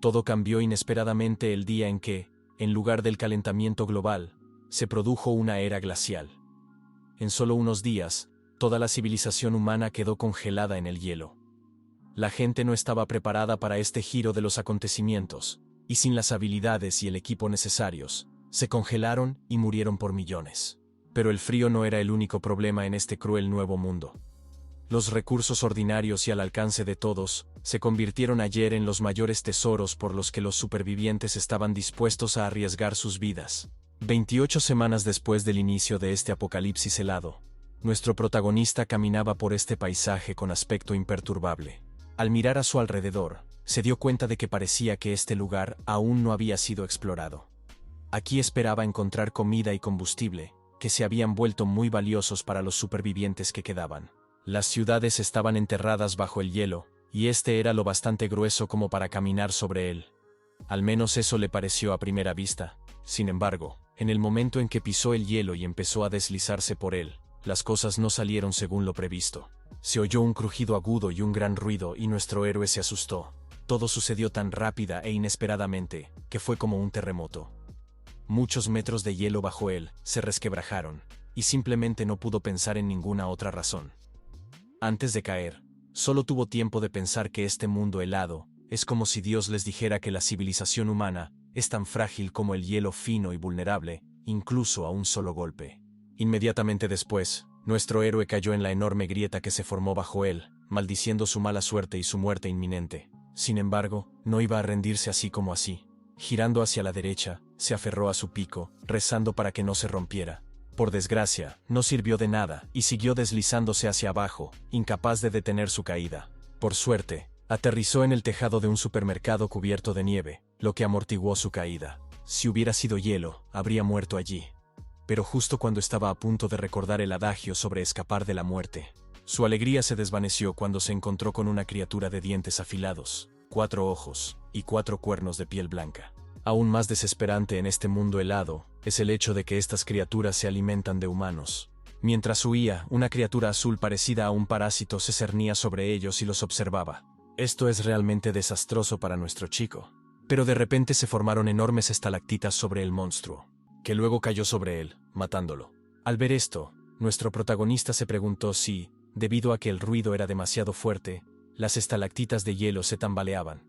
Todo cambió inesperadamente el día en que, en lugar del calentamiento global, se produjo una era glacial. En solo unos días, toda la civilización humana quedó congelada en el hielo. La gente no estaba preparada para este giro de los acontecimientos, y sin las habilidades y el equipo necesarios, se congelaron y murieron por millones. Pero el frío no era el único problema en este cruel nuevo mundo. Los recursos ordinarios y al alcance de todos, se convirtieron ayer en los mayores tesoros por los que los supervivientes estaban dispuestos a arriesgar sus vidas. 28 semanas después del inicio de este apocalipsis helado, nuestro protagonista caminaba por este paisaje con aspecto imperturbable. Al mirar a su alrededor, se dio cuenta de que parecía que este lugar aún no había sido explorado. Aquí esperaba encontrar comida y combustible, que se habían vuelto muy valiosos para los supervivientes que quedaban. Las ciudades estaban enterradas bajo el hielo, y este era lo bastante grueso como para caminar sobre él. Al menos eso le pareció a primera vista. Sin embargo, en el momento en que pisó el hielo y empezó a deslizarse por él, las cosas no salieron según lo previsto. Se oyó un crujido agudo y un gran ruido y nuestro héroe se asustó. Todo sucedió tan rápida e inesperadamente, que fue como un terremoto. Muchos metros de hielo bajo él se resquebrajaron, y simplemente no pudo pensar en ninguna otra razón. Antes de caer, solo tuvo tiempo de pensar que este mundo helado es como si Dios les dijera que la civilización humana es tan frágil como el hielo fino y vulnerable, incluso a un solo golpe. Inmediatamente después, nuestro héroe cayó en la enorme grieta que se formó bajo él, maldiciendo su mala suerte y su muerte inminente. Sin embargo, no iba a rendirse así como así. Girando hacia la derecha, se aferró a su pico, rezando para que no se rompiera. Por desgracia, no sirvió de nada y siguió deslizándose hacia abajo, incapaz de detener su caída. Por suerte, aterrizó en el tejado de un supermercado cubierto de nieve, lo que amortiguó su caída. Si hubiera sido hielo, habría muerto allí. Pero justo cuando estaba a punto de recordar el adagio sobre escapar de la muerte, su alegría se desvaneció cuando se encontró con una criatura de dientes afilados, 4 ojos y 4 cuernos de piel blanca. Aún más desesperante en este mundo helado es el hecho de que estas criaturas se alimentan de humanos. Mientras huía, una criatura azul parecida a un parásito se cernía sobre ellos y los observaba. Esto es realmente desastroso para nuestro chico. Pero de repente se formaron enormes estalactitas sobre el monstruo, que luego cayó sobre él, matándolo. Al ver esto, nuestro protagonista se preguntó si, debido a que el ruido era demasiado fuerte, las estalactitas de hielo se tambaleaban.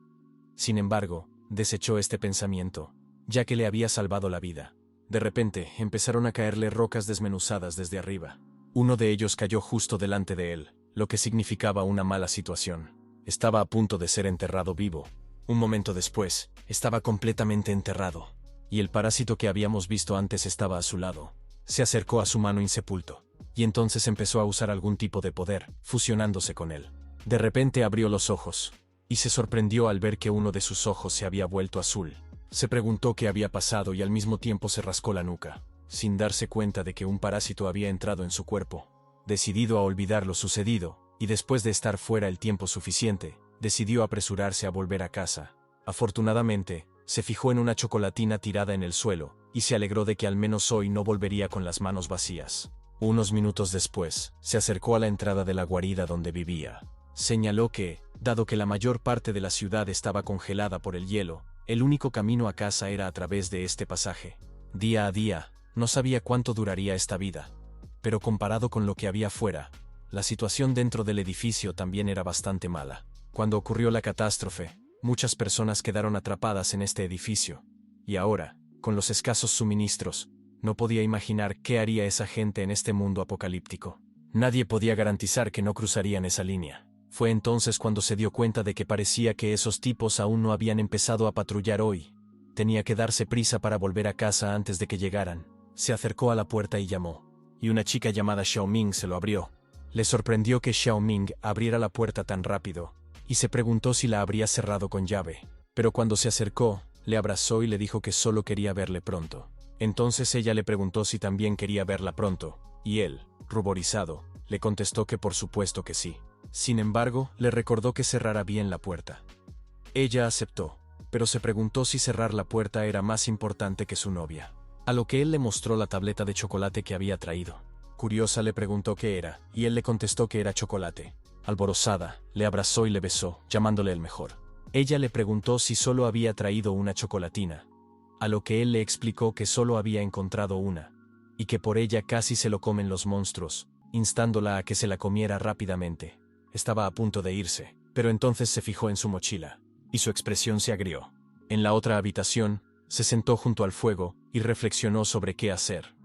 Sin embargo, desechó este pensamiento, ya que le había salvado la vida. De repente, empezaron a caerle rocas desmenuzadas desde arriba. Uno de ellos cayó justo delante de él, lo que significaba una mala situación. Estaba a punto de ser enterrado vivo. Un momento después, estaba completamente enterrado, y el parásito que habíamos visto antes estaba a su lado. Se acercó a su mano insepulto, y entonces empezó a usar algún tipo de poder, fusionándose con él. De repente abrió los ojos, y se sorprendió al ver que uno de sus ojos se había vuelto azul. Se preguntó qué había pasado y al mismo tiempo se rascó la nuca, sin darse cuenta de que un parásito había entrado en su cuerpo. Decidido a olvidar lo sucedido, y después de estar fuera el tiempo suficiente, decidió apresurarse a volver a casa. Afortunadamente, se fijó en una chocolatina tirada en el suelo, y se alegró de que al menos hoy no volvería con las manos vacías. Unos minutos después, se acercó a la entrada de la guarida donde vivía. Señaló que, dado que la mayor parte de la ciudad estaba congelada por el hielo, el único camino a casa era a través de este pasaje. Día a día, no sabía cuánto duraría esta vida. Pero comparado con lo que había fuera, la situación dentro del edificio también era bastante mala. Cuando ocurrió la catástrofe, muchas personas quedaron atrapadas en este edificio. Y ahora, con los escasos suministros, no podía imaginar qué haría esa gente en este mundo apocalíptico. Nadie podía garantizar que no cruzarían esa línea. Fue entonces cuando se dio cuenta de que parecía que esos tipos aún no habían empezado a patrullar hoy. Tenía que darse prisa para volver a casa antes de que llegaran. Se acercó a la puerta y llamó, y una chica llamada Xiaoming se lo abrió. Le sorprendió que Xiaoming abriera la puerta tan rápido, y se preguntó si la habría cerrado con llave. Pero cuando se acercó, le abrazó y le dijo que solo quería verle pronto. Entonces ella le preguntó si también quería verla pronto, y él, ruborizado, le contestó que por supuesto que sí. Sin embargo, le recordó que cerrara bien la puerta. Ella aceptó, pero se preguntó si cerrar la puerta era más importante que su novia. A lo que él le mostró la tableta de chocolate que había traído. Curiosa le preguntó qué era, y él le contestó que era chocolate. Alborozada, le abrazó y le besó, llamándole el mejor. Ella le preguntó si solo había traído una chocolatina, a lo que él le explicó que solo había encontrado una, y que por ella casi se lo comen los monstruos, instándola a que se la comiera rápidamente. Estaba a punto de irse, pero entonces se fijó en su mochila, y su expresión se agrió. En la otra habitación, se sentó junto al fuego y reflexionó sobre qué hacer.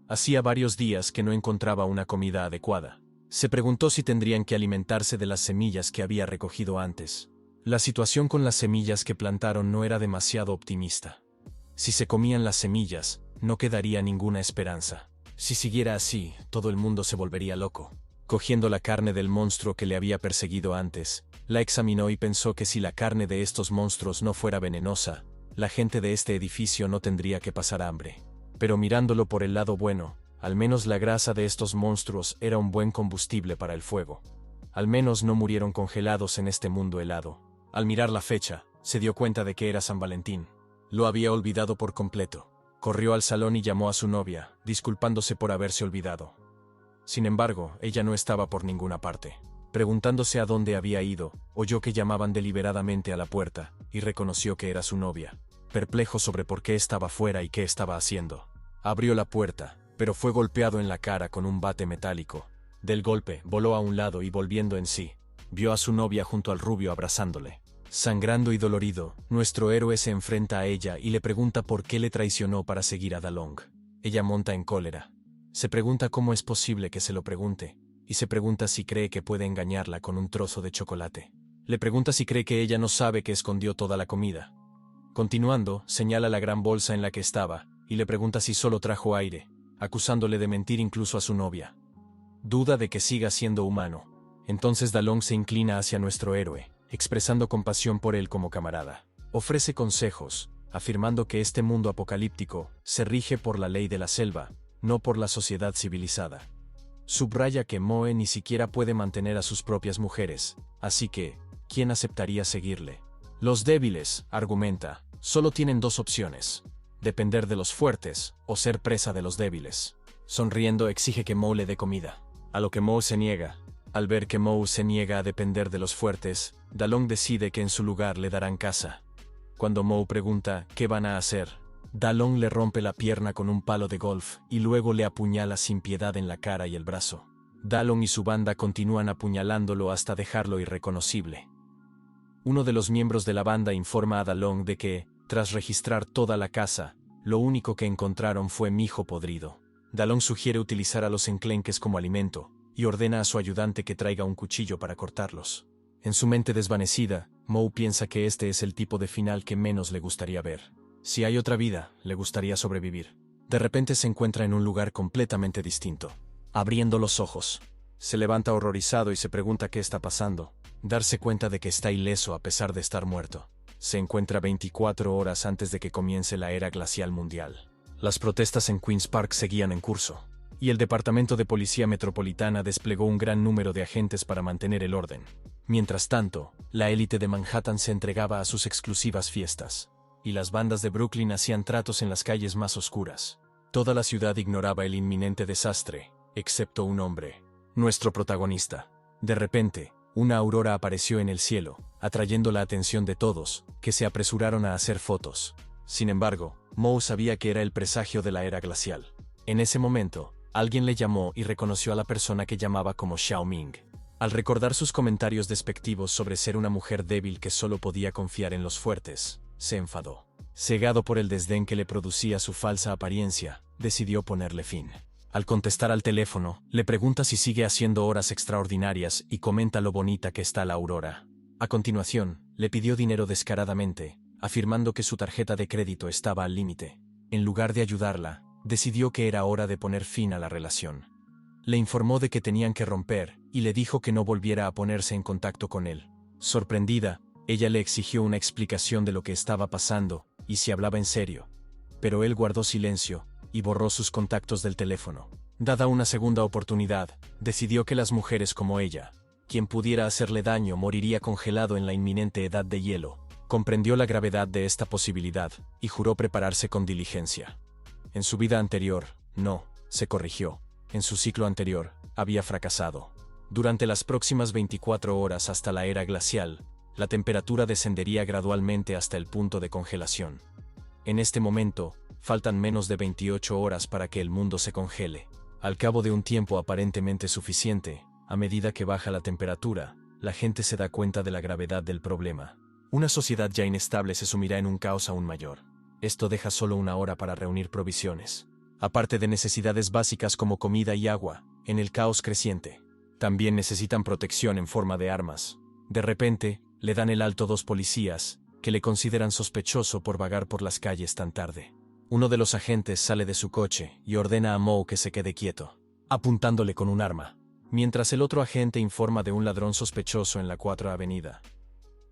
Hacía varios días que no encontraba una comida adecuada. Se preguntó si tendrían que alimentarse de las semillas que había recogido antes. La situación con las semillas que plantaron no era demasiado optimista. Si se comían las semillas, no quedaría ninguna esperanza. Si siguiera así, todo el mundo se volvería loco. Cogiendo la carne del monstruo que le había perseguido antes, la examinó y pensó que si la carne de estos monstruos no fuera venenosa, la gente de este edificio no tendría que pasar hambre. Pero mirándolo por el lado bueno, al menos la grasa de estos monstruos era un buen combustible para el fuego. Al menos no murieron congelados en este mundo helado. Al mirar la fecha, se dio cuenta de que era San Valentín. Lo había olvidado por completo. Corrió al salón y llamó a su novia, disculpándose por haberse olvidado. Sin embargo, ella no estaba por ninguna parte. Preguntándose a dónde había ido, oyó que llamaban deliberadamente a la puerta, y reconoció que era su novia. Perplejo sobre por qué estaba fuera y qué estaba haciendo. Abrió la puerta, pero fue golpeado en la cara con un bate metálico. Del golpe, voló a un lado y volviendo en sí, vio a su novia junto al rubio abrazándole. Sangrando y dolorido, nuestro héroe se enfrenta a ella y le pregunta por qué le traicionó para seguir a Dalong. Ella monta en cólera. Se pregunta cómo es posible que se lo pregunte, y se pregunta si cree que puede engañarla con un trozo de chocolate. Le pregunta si cree que ella no sabe que escondió toda la comida. Continuando, señala la gran bolsa en la que estaba, y le pregunta si solo trajo aire, acusándole de mentir incluso a su novia. Duda de que siga siendo humano. Entonces Dalong se inclina hacia nuestro héroe, expresando compasión por él como camarada. Ofrece consejos, afirmando que este mundo apocalíptico se rige por la ley de la selva, no por la sociedad civilizada. Subraya que Moe ni siquiera puede mantener a sus propias mujeres, así que, ¿quién aceptaría seguirle? Los débiles, argumenta, solo tienen dos opciones: depender de los fuertes o ser presa de los débiles. Sonriendo exige que Moe le dé comida, a lo que Moe se niega. Al ver que Moe se niega a depender de los fuertes, Dalong decide que en su lugar le darán caza. Cuando Moe pregunta qué van a hacer, Dalong le rompe la pierna con un palo de golf y luego le apuñala sin piedad en la cara y el brazo. Dalong y su banda continúan apuñalándolo hasta dejarlo irreconocible. Uno de los miembros de la banda informa a Dalong de que, tras registrar toda la caza, lo único que encontraron fue mijo podrido. Dalong sugiere utilizar a los enclenques como alimento, y ordena a su ayudante que traiga un cuchillo para cortarlos. En su mente desvanecida, Moe piensa que este es el tipo de final que menos le gustaría ver. Si hay otra vida, le gustaría sobrevivir. De repente se encuentra en un lugar completamente distinto. Abriendo los ojos, se levanta horrorizado y se pregunta qué está pasando. Darse cuenta de que está ileso a pesar de estar muerto. Se encuentra 24 horas antes de que comience la era glacial mundial. Las protestas en Queen's Park seguían en curso, y el Departamento de Policía Metropolitana desplegó un gran número de agentes para mantener el orden. Mientras tanto, la élite de Manhattan se entregaba a sus exclusivas fiestas, y las bandas de Brooklyn hacían tratos en las calles más oscuras. Toda la ciudad ignoraba el inminente desastre, excepto un hombre, nuestro protagonista. De repente, una aurora apareció en el cielo, atrayendo la atención de todos, que se apresuraron a hacer fotos. Sin embargo, Moe sabía que era el presagio de la era glacial. En ese momento, alguien le llamó y reconoció a la persona que llamaba como Xiao Ming. Al recordar sus comentarios despectivos sobre ser una mujer débil que solo podía confiar en los fuertes, se enfadó. Cegado por el desdén que le producía su falsa apariencia, decidió ponerle fin. Al contestar al teléfono, le pregunta si sigue haciendo horas extraordinarias y comenta lo bonita que está la aurora. A continuación, le pidió dinero descaradamente, afirmando que su tarjeta de crédito estaba al límite. En lugar de ayudarla, decidió que era hora de poner fin a la relación. Le informó de que tenían que romper, y le dijo que no volviera a ponerse en contacto con él. Sorprendida, ella le exigió una explicación de lo que estaba pasando, y si hablaba en serio. Pero él guardó silencio, y borró sus contactos del teléfono. Dada una segunda oportunidad, decidió que las mujeres como ella, quien pudiera hacerle daño moriría congelado en la inminente edad de hielo. Comprendió la gravedad de esta posibilidad, y juró prepararse con diligencia. En su vida anterior, no, se corrigió. En su ciclo anterior, había fracasado. Durante las próximas 24 horas hasta la era glacial, la temperatura descendería gradualmente hasta el punto de congelación. En este momento, faltan menos de 28 horas para que el mundo se congele. Al cabo de un tiempo aparentemente suficiente, a medida que baja la temperatura, la gente se da cuenta de la gravedad del problema. Una sociedad ya inestable se sumirá en un caos aún mayor. Esto deja solo una hora para reunir provisiones. Aparte de necesidades básicas como comida y agua, en el caos creciente, también necesitan protección en forma de armas. De repente, le dan el alto 2 policías, que le consideran sospechoso por vagar por las calles tan tarde. Uno de los agentes sale de su coche y ordena a Moe que se quede quieto, apuntándole con un arma, mientras el otro agente informa de un ladrón sospechoso en la 4ª Avenida.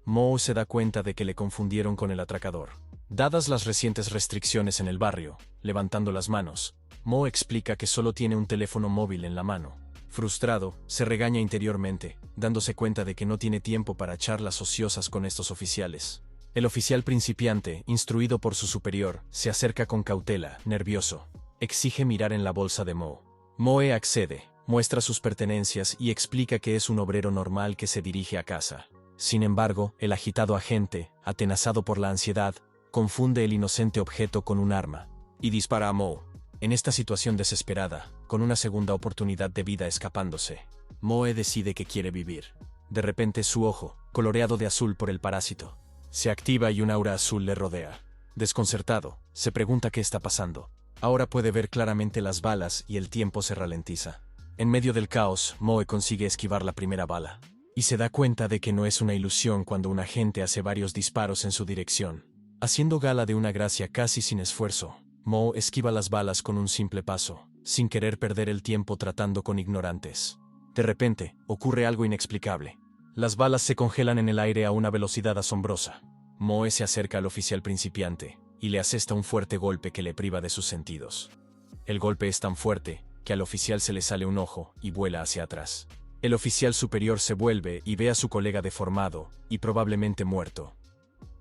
Moe se da cuenta de que le confundieron con el atracador. Dadas las recientes restricciones en el barrio, levantando las manos, Moe explica que solo tiene un teléfono móvil en la mano. Frustrado, se regaña interiormente, dándose cuenta de que no tiene tiempo para charlas ociosas con estos oficiales. El oficial principiante, instruido por su superior, se acerca con cautela, nervioso. Exige mirar en la bolsa de Moe. Moe accede, muestra sus pertenencias y explica que es un obrero normal que se dirige a casa. Sin embargo, el agitado agente, atenazado por la ansiedad, confunde el inocente objeto con un arma y dispara a Moe. En esta situación desesperada, con una segunda oportunidad de vida escapándose, Moe decide que quiere vivir. De repente su ojo, coloreado de azul por el parásito, se activa y un aura azul le rodea. Desconcertado, se pregunta qué está pasando. Ahora puede ver claramente las balas y el tiempo se ralentiza. En medio del caos, Moe consigue esquivar la primera bala, y se da cuenta de que no es una ilusión cuando un agente hace varios disparos en su dirección. Haciendo gala de una gracia casi sin esfuerzo, Moe esquiva las balas con un simple paso, sin querer perder el tiempo tratando con ignorantes. De repente, ocurre algo inexplicable. Las balas se congelan en el aire a una velocidad asombrosa. Moe se acerca al oficial principiante y le asesta un fuerte golpe que le priva de sus sentidos. El golpe es tan fuerte que al oficial se le sale un ojo y vuela hacia atrás. El oficial superior se vuelve y ve a su colega deformado y probablemente muerto.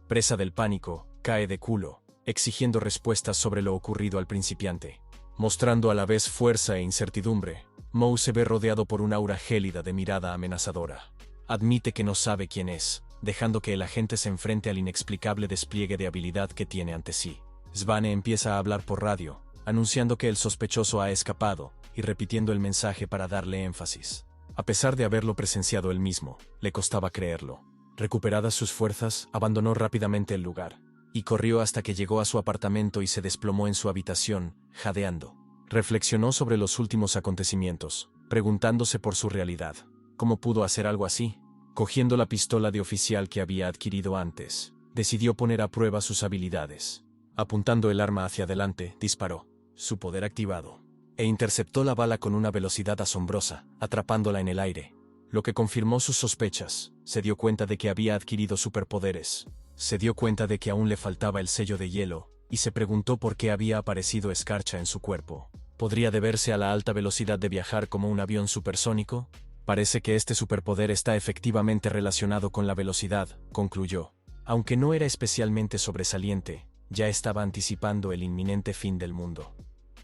Presa del pánico, cae de culo, exigiendo respuestas sobre lo ocurrido al principiante. Mostrando a la vez fuerza e incertidumbre, Moe se ve rodeado por un aura gélida de mirada amenazadora. Admite que no sabe quién es, dejando que el agente se enfrente al inexplicable despliegue de habilidad que tiene ante sí. Svane empieza a hablar por radio, anunciando que el sospechoso ha escapado, y repitiendo el mensaje para darle énfasis. A pesar de haberlo presenciado él mismo, le costaba creerlo. Recuperadas sus fuerzas, abandonó rápidamente el lugar, y corrió hasta que llegó a su apartamento y se desplomó en su habitación, jadeando. Reflexionó sobre los últimos acontecimientos, preguntándose por su realidad. ¿Cómo pudo hacer algo así? Cogiendo la pistola de oficial que había adquirido antes, decidió poner a prueba sus habilidades. Apuntando el arma hacia adelante, disparó, su poder activado, e interceptó la bala con una velocidad asombrosa, atrapándola en el aire. Lo que confirmó sus sospechas. Se dio cuenta de que había adquirido superpoderes. Se dio cuenta de que aún le faltaba el sello de hielo, y se preguntó por qué había aparecido escarcha en su cuerpo. ¿Podría deberse a la alta velocidad de viajar como un avión supersónico? Parece que este superpoder está efectivamente relacionado con la velocidad, concluyó. Aunque no era especialmente sobresaliente, ya estaba anticipando el inminente fin del mundo.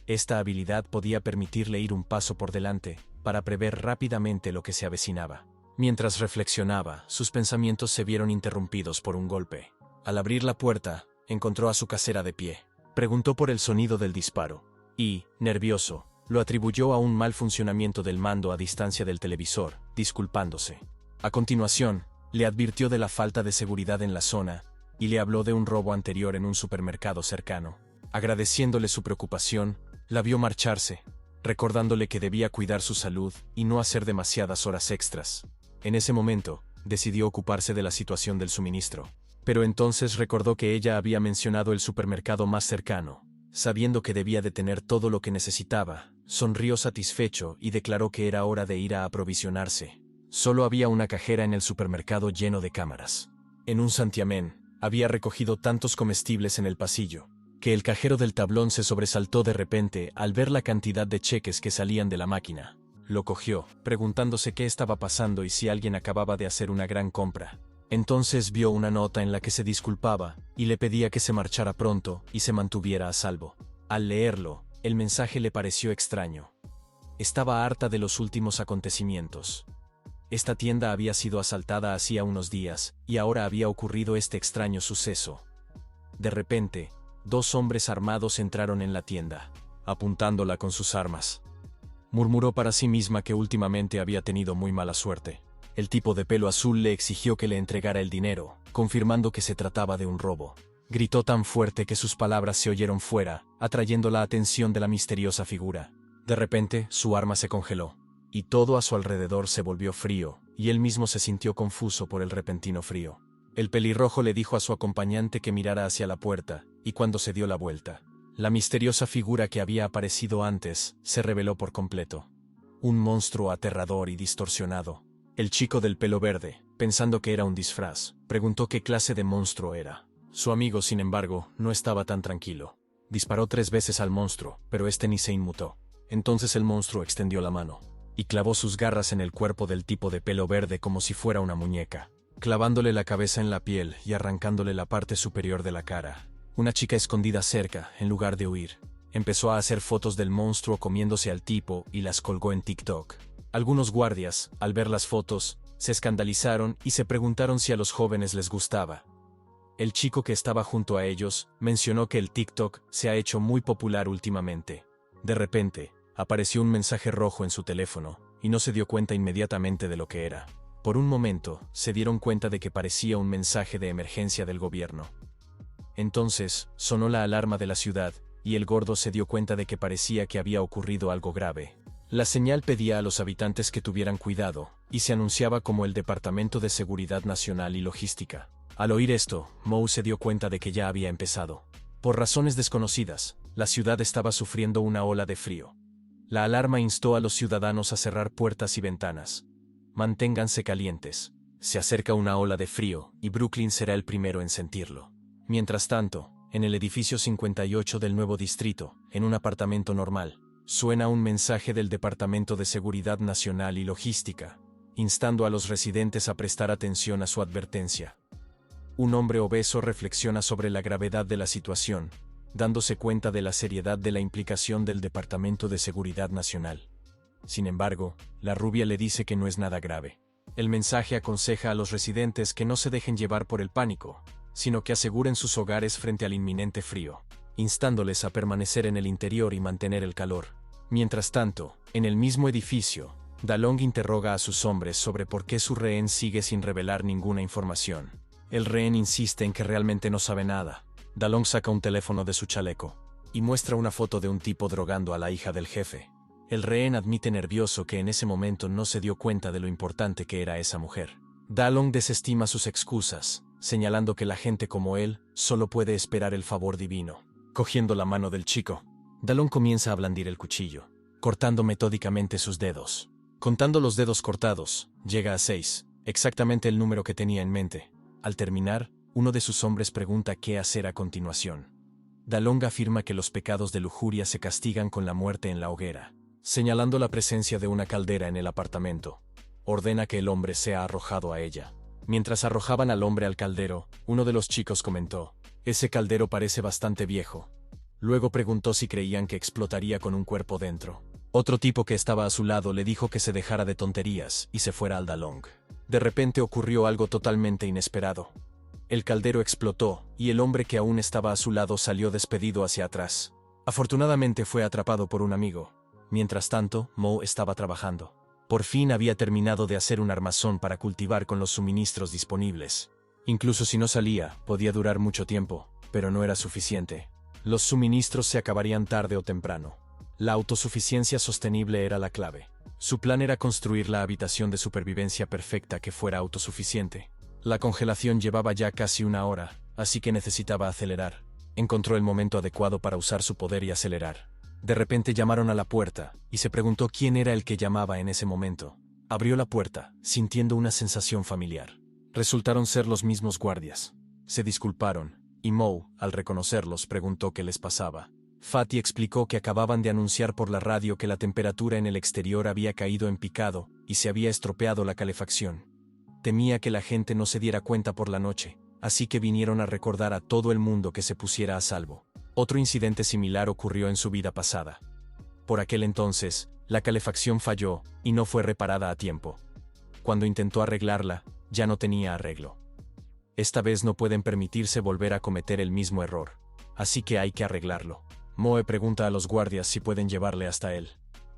Esta habilidad podía permitirle ir un paso por delante, para prever rápidamente lo que se avecinaba. Mientras reflexionaba, sus pensamientos se vieron interrumpidos por un golpe. Al abrir la puerta, encontró a su casera de pie. Preguntó por el sonido del disparo, y, nervioso, lo atribuyó a un mal funcionamiento del mando a distancia del televisor, disculpándose. A continuación, le advirtió de la falta de seguridad en la zona, y le habló de un robo anterior en un supermercado cercano. Agradeciéndole su preocupación, la vio marcharse, recordándole que debía cuidar su salud y no hacer demasiadas horas extras. En ese momento, decidió ocuparse de la situación del suministro. Pero entonces recordó que ella había mencionado el supermercado más cercano. Sabiendo que debía de tener todo lo que necesitaba, sonrió satisfecho y declaró que era hora de ir a aprovisionarse. Solo había una cajera en el supermercado lleno de cámaras. En un santiamén, había recogido tantos comestibles en el pasillo, que el cajero del tablón se sobresaltó de repente al ver la cantidad de cheques que salían de la máquina. Lo cogió, preguntándose qué estaba pasando y si alguien acababa de hacer una gran compra. Entonces vio una nota en la que se disculpaba y le pedía que se marchara pronto y se mantuviera a salvo. Al leerlo, el mensaje le pareció extraño. Estaba harta de los últimos acontecimientos. Esta tienda había sido asaltada hacía unos días, y ahora había ocurrido este extraño suceso. De repente, 2 hombres armados entraron en la tienda, apuntándola con sus armas. Murmuró para sí misma que últimamente había tenido muy mala suerte. El tipo de pelo azul le exigió que le entregara el dinero, confirmando que se trataba de un robo. Gritó tan fuerte que sus palabras se oyeron fuera, atrayendo la atención de la misteriosa figura. De repente, su arma se congeló, y todo a su alrededor se volvió frío, y él mismo se sintió confuso por el repentino frío. El pelirrojo le dijo a su acompañante que mirara hacia la puerta, y cuando se dio la vuelta, la misteriosa figura que había aparecido antes se reveló por completo. Un monstruo aterrador y distorsionado. El chico del pelo verde, pensando que era un disfraz, preguntó qué clase de monstruo era. Su amigo, sin embargo, no estaba tan tranquilo. Disparó 3 veces al monstruo, pero este ni se inmutó. Entonces el monstruo extendió la mano y clavó sus garras en el cuerpo del tipo de pelo verde como si fuera una muñeca, clavándole la cabeza en la piel y arrancándole la parte superior de la cara. Una chica escondida cerca, en lugar de huir, empezó a hacer fotos del monstruo comiéndose al tipo y las colgó en TikTok. Algunos guardias, al ver las fotos, se escandalizaron y se preguntaron si a los jóvenes les gustaba. El chico que estaba junto a ellos mencionó que el TikTok se ha hecho muy popular últimamente. De repente, apareció un mensaje rojo en su teléfono, y no se dio cuenta inmediatamente de lo que era. Por un momento, se dieron cuenta de que parecía un mensaje de emergencia del gobierno. Entonces, sonó la alarma de la ciudad, y el gordo se dio cuenta de que parecía que había ocurrido algo grave. La señal pedía a los habitantes que tuvieran cuidado, y se anunciaba como el Departamento de Seguridad Nacional y Logística. Al oír esto, Moe se dio cuenta de que ya había empezado. Por razones desconocidas, la ciudad estaba sufriendo una ola de frío. La alarma instó a los ciudadanos a cerrar puertas y ventanas. Manténganse calientes. Se acerca una ola de frío, y Brooklyn será el primero en sentirlo. Mientras tanto, en el edificio 58 del nuevo distrito, en un apartamento normal, suena un mensaje del Departamento de Seguridad Nacional y Logística, instando a los residentes a prestar atención a su advertencia. Un hombre obeso reflexiona sobre la gravedad de la situación, dándose cuenta de la seriedad de la implicación del Departamento de Seguridad Nacional. Sin embargo, la rubia le dice que no es nada grave. El mensaje aconseja a los residentes que no se dejen llevar por el pánico, sino que aseguren sus hogares frente al inminente frío, instándoles a permanecer en el interior y mantener el calor. Mientras tanto, en el mismo edificio, Dalong interroga a sus hombres sobre por qué su rehén sigue sin revelar ninguna información. El rehén insiste en que realmente no sabe nada. Dalong saca un teléfono de su chaleco y muestra una foto de un tipo drogando a la hija del jefe. El rehén admite nervioso que en ese momento no se dio cuenta de lo importante que era esa mujer. Dalong desestima sus excusas, señalando que la gente como él solo puede esperar el favor divino. Cogiendo la mano del chico, Dalong comienza a blandir el cuchillo, cortando metódicamente sus dedos. Contando los dedos cortados, llega a 6, exactamente el número que tenía en mente. Al terminar, uno de sus hombres pregunta qué hacer a continuación. Dalong afirma que los pecados de lujuria se castigan con la muerte en la hoguera, señalando la presencia de una caldera en el apartamento. Ordena que el hombre sea arrojado a ella. Mientras arrojaban al hombre al caldero, uno de los chicos comentó: «Ese caldero parece bastante viejo». Luego preguntó si creían que explotaría con un cuerpo dentro. Otro tipo que estaba a su lado le dijo que se dejara de tonterías y se fuera al Dalong. De repente ocurrió algo totalmente inesperado. El caldero explotó, y el hombre que aún estaba a su lado salió despedido hacia atrás. Afortunadamente fue atrapado por un amigo. Mientras tanto, Moe estaba trabajando. Por fin había terminado de hacer un armazón para cultivar con los suministros disponibles. Incluso si no salía, podía durar mucho tiempo, pero no era suficiente. Los suministros se acabarían tarde o temprano. La autosuficiencia sostenible era la clave. Su plan era construir la habitación de supervivencia perfecta que fuera autosuficiente. La congelación llevaba ya casi 1 hora, así que necesitaba acelerar. Encontró el momento adecuado para usar su poder y acelerar. De repente llamaron a la puerta, y se preguntó quién era el que llamaba en ese momento. Abrió la puerta, sintiendo una sensación familiar. Resultaron ser los mismos guardias. Se disculparon, y Moe, al reconocerlos, preguntó qué les pasaba. Fatty explicó que acababan de anunciar por la radio que la temperatura en el exterior había caído en picado y se había estropeado la calefacción. Temía que la gente no se diera cuenta por la noche, así que vinieron a recordar a todo el mundo que se pusiera a salvo. Otro incidente similar ocurrió en su vida pasada. Por aquel entonces, la calefacción falló y no fue reparada a tiempo. Cuando intentó arreglarla, ya no tenía arreglo. Esta vez no pueden permitirse volver a cometer el mismo error. Así que hay que arreglarlo. Moe pregunta a los guardias si pueden llevarle hasta él.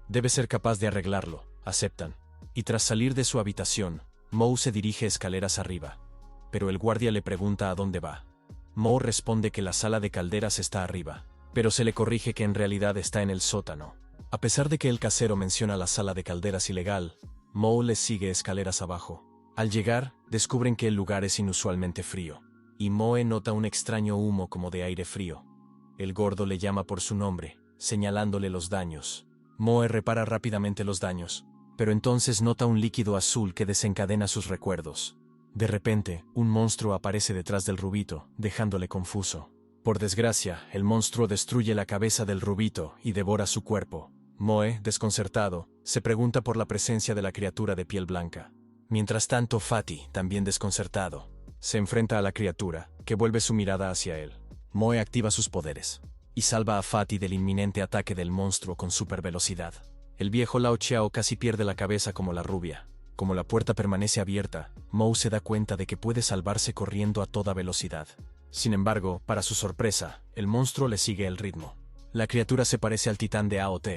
Debe ser capaz de arreglarlo, aceptan. Y tras salir de su habitación, Moe se dirige escaleras arriba. Pero el guardia le pregunta a dónde va. Moe responde que la sala de calderas está arriba, pero se le corrige que en realidad está en el sótano. A pesar de que el casero menciona la sala de calderas ilegal, Moe les sigue escaleras abajo. Al llegar, descubren que el lugar es inusualmente frío, y Moe nota un extraño humo como de aire frío. El gordo le llama por su nombre, señalándole los daños. Moe repara rápidamente los daños, pero entonces nota un líquido azul que desencadena sus recuerdos. De repente, un monstruo aparece detrás del rubito, dejándole confuso. Por desgracia, el monstruo destruye la cabeza del rubito y devora su cuerpo. Moe, desconcertado, se pregunta por la presencia de la criatura de piel blanca. Mientras tanto, Fatty, también desconcertado, se enfrenta a la criatura, que vuelve su mirada hacia él. Moe activa sus poderes y salva a Fatty del inminente ataque del monstruo con supervelocidad. El viejo Lao Chiao casi pierde la cabeza como la rubia. Como la puerta permanece abierta, Moe se da cuenta de que puede salvarse corriendo a toda velocidad. Sin embargo, para su sorpresa, el monstruo le sigue el ritmo. La criatura se parece al titán de AOT.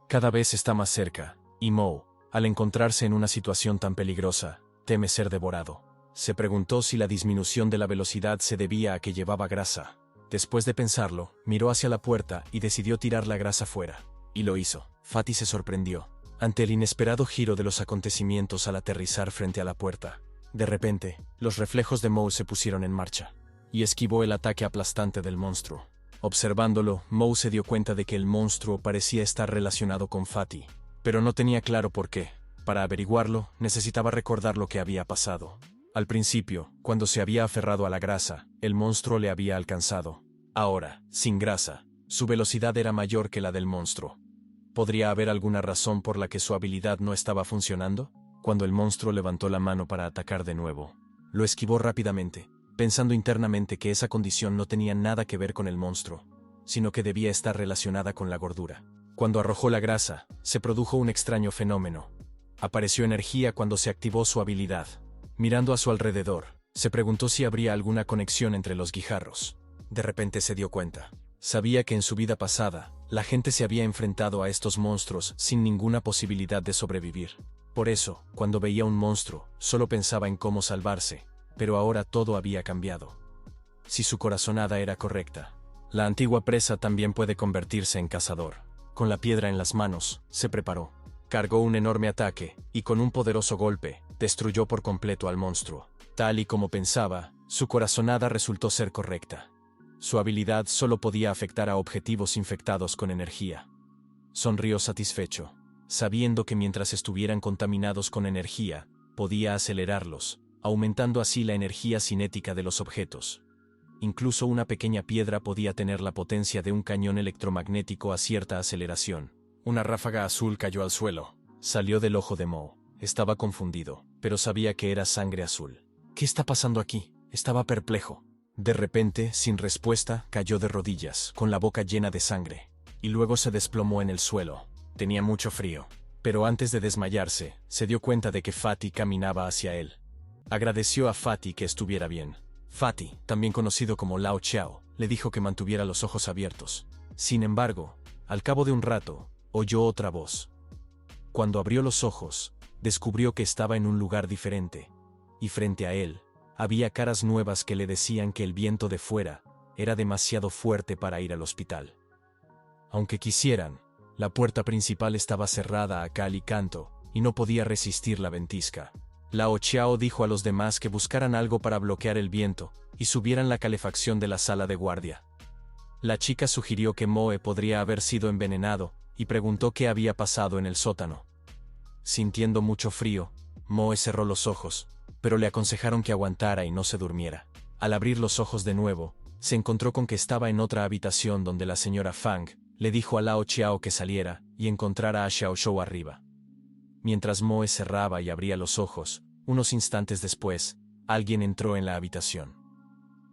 Cada vez está más cerca, y Moe, al encontrarse en una situación tan peligrosa, teme ser devorado. Se preguntó si la disminución de la velocidad se debía a que llevaba grasa. Después de pensarlo, miró hacia la puerta y decidió tirar la grasa fuera. Y lo hizo. Fatty se sorprendió ante el inesperado giro de los acontecimientos al aterrizar frente a la puerta. De repente, los reflejos de Moe se pusieron en marcha, y esquivó el ataque aplastante del monstruo. Observándolo, Moe se dio cuenta de que el monstruo parecía estar relacionado con Fatty, pero no tenía claro por qué. Para averiguarlo, necesitaba recordar lo que había pasado. Al principio, cuando se había aferrado a la grasa, el monstruo le había alcanzado. Ahora, sin grasa, su velocidad era mayor que la del monstruo. ¿Podría haber alguna razón por la que su habilidad no estaba funcionando? Cuando el monstruo levantó la mano para atacar de nuevo, lo esquivó rápidamente, pensando internamente que esa condición no tenía nada que ver con el monstruo, sino que debía estar relacionada con la gordura. Cuando arrojó la grasa, se produjo un extraño fenómeno. Apareció energía cuando se activó su habilidad. Mirando a su alrededor, se preguntó si habría alguna conexión entre los guijarros. De repente se dio cuenta. Sabía que en su vida pasada, la gente se había enfrentado a estos monstruos sin ninguna posibilidad de sobrevivir. Por eso, cuando veía un monstruo, solo pensaba en cómo salvarse, pero ahora todo había cambiado. Si su corazonada era correcta, la antigua presa también puede convertirse en cazador. Con la piedra en las manos, se preparó. Cargó un enorme ataque, y con un poderoso golpe, destruyó por completo al monstruo. Tal y como pensaba, su corazonada resultó ser correcta. Su habilidad solo podía afectar a objetivos infectados con energía. Sonrió satisfecho, sabiendo que mientras estuvieran contaminados con energía, podía acelerarlos, aumentando así la energía cinética de los objetos. Incluso una pequeña piedra podía tener la potencia de un cañón electromagnético a cierta aceleración. Una ráfaga azul cayó al suelo. Salió del ojo de Moe. Estaba confundido, pero sabía que era sangre azul. ¿Qué está pasando aquí? Estaba perplejo. De repente, sin respuesta, cayó de rodillas, con la boca llena de sangre, y luego se desplomó en el suelo. Tenía mucho frío, pero antes de desmayarse, se dio cuenta de que Fatty caminaba hacia él. Agradeció a Fatty que estuviera bien. Fatty, también conocido como Lao Chiao, le dijo que mantuviera los ojos abiertos. Sin embargo, al cabo de un rato, oyó otra voz. Cuando abrió los ojos, descubrió que estaba en un lugar diferente, y frente a él, había caras nuevas que le decían que el viento de fuera era demasiado fuerte para ir al hospital. Aunque quisieran, la puerta principal estaba cerrada a cal y canto, y no podía resistir la ventisca. Lao Chiao dijo a los demás que buscaran algo para bloquear el viento, y subieran la calefacción de la sala de guardia. La chica sugirió que Moe podría haber sido envenenado, y preguntó qué había pasado en el sótano. Sintiendo mucho frío, Moe cerró los ojos, pero le aconsejaron que aguantara y no se durmiera. Al abrir los ojos de nuevo, se encontró con que estaba en otra habitación donde la señora Fang le dijo a Lao Chiao que saliera y encontrara a Xiao Shou arriba. Mientras Moe cerraba y abría los ojos, unos instantes después, alguien entró en la habitación.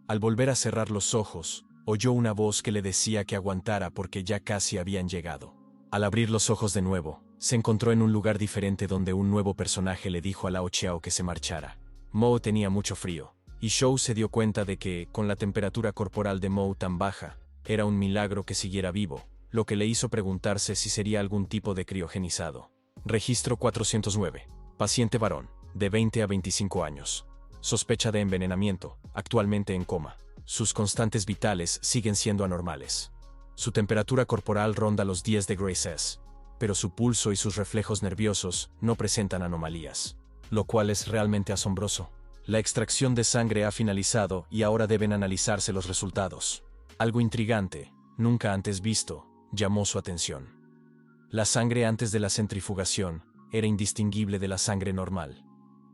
Al volver a cerrar los ojos, oyó una voz que le decía que aguantara porque ya casi habían llegado. Al abrir los ojos de nuevo, Se encontró en un lugar diferente donde un nuevo personaje le dijo a Lao Xiao que se marchara. Mo tenía mucho frío, y Shou se dio cuenta de que, con la temperatura corporal de Mo tan baja, era un milagro que siguiera vivo, lo que le hizo preguntarse si sería algún tipo de criogenizado. Registro 409. Paciente varón, de 20 a 25 años. Sospecha de envenenamiento, actualmente en coma. Sus constantes vitales siguen siendo anormales. Su temperatura corporal ronda los 10 de Celsius, pero su pulso y sus reflejos nerviosos no presentan anomalías, lo cual es realmente asombroso. La extracción de sangre ha finalizado y ahora deben analizarse los resultados. Algo intrigante, nunca antes visto, llamó su atención. La sangre antes de la centrifugación era indistinguible de la sangre normal.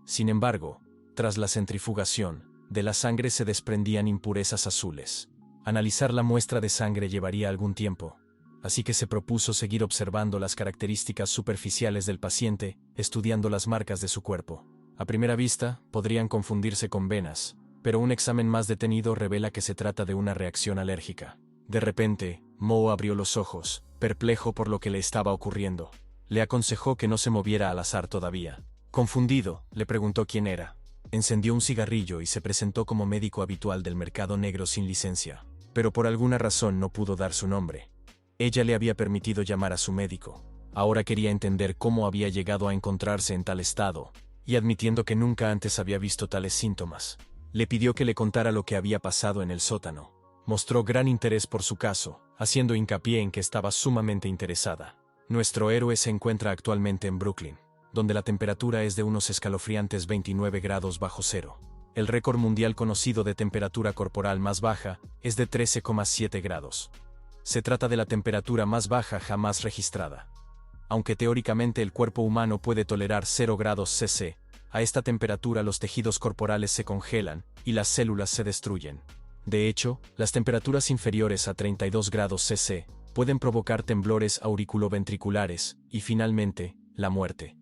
Sin embargo, tras la centrifugación, de la sangre se desprendían impurezas azules. Analizar la muestra de sangre llevaría algún tiempo, así que se propuso seguir observando las características superficiales del paciente, estudiando las marcas de su cuerpo. A primera vista, podrían confundirse con venas, pero un examen más detenido revela que se trata de una reacción alérgica. De repente, Mo abrió los ojos, perplejo por lo que le estaba ocurriendo. Le aconsejó que no se moviera al azar todavía. Confundido, le preguntó quién era. Encendió un cigarrillo y se presentó como médico habitual del mercado negro sin licencia, pero por alguna razón no pudo dar su nombre. Ella le había permitido llamar a su médico. Ahora quería entender cómo había llegado a encontrarse en tal estado, y admitiendo que nunca antes había visto tales síntomas, le pidió que le contara lo que había pasado en el sótano. Mostró gran interés por su caso, haciendo hincapié en que estaba sumamente interesada. Nuestro héroe se encuentra actualmente en Brooklyn, donde la temperatura es de unos escalofriantes 29 grados bajo cero. El récord mundial conocido de temperatura corporal más baja es de 13,7 grados. Se trata de la temperatura más baja jamás registrada. Aunque teóricamente el cuerpo humano puede tolerar 0 grados CC, a esta temperatura los tejidos corporales se congelan y las células se destruyen. De hecho, las temperaturas inferiores a 32 grados CC pueden provocar temblores auriculoventriculares y, finalmente, la muerte.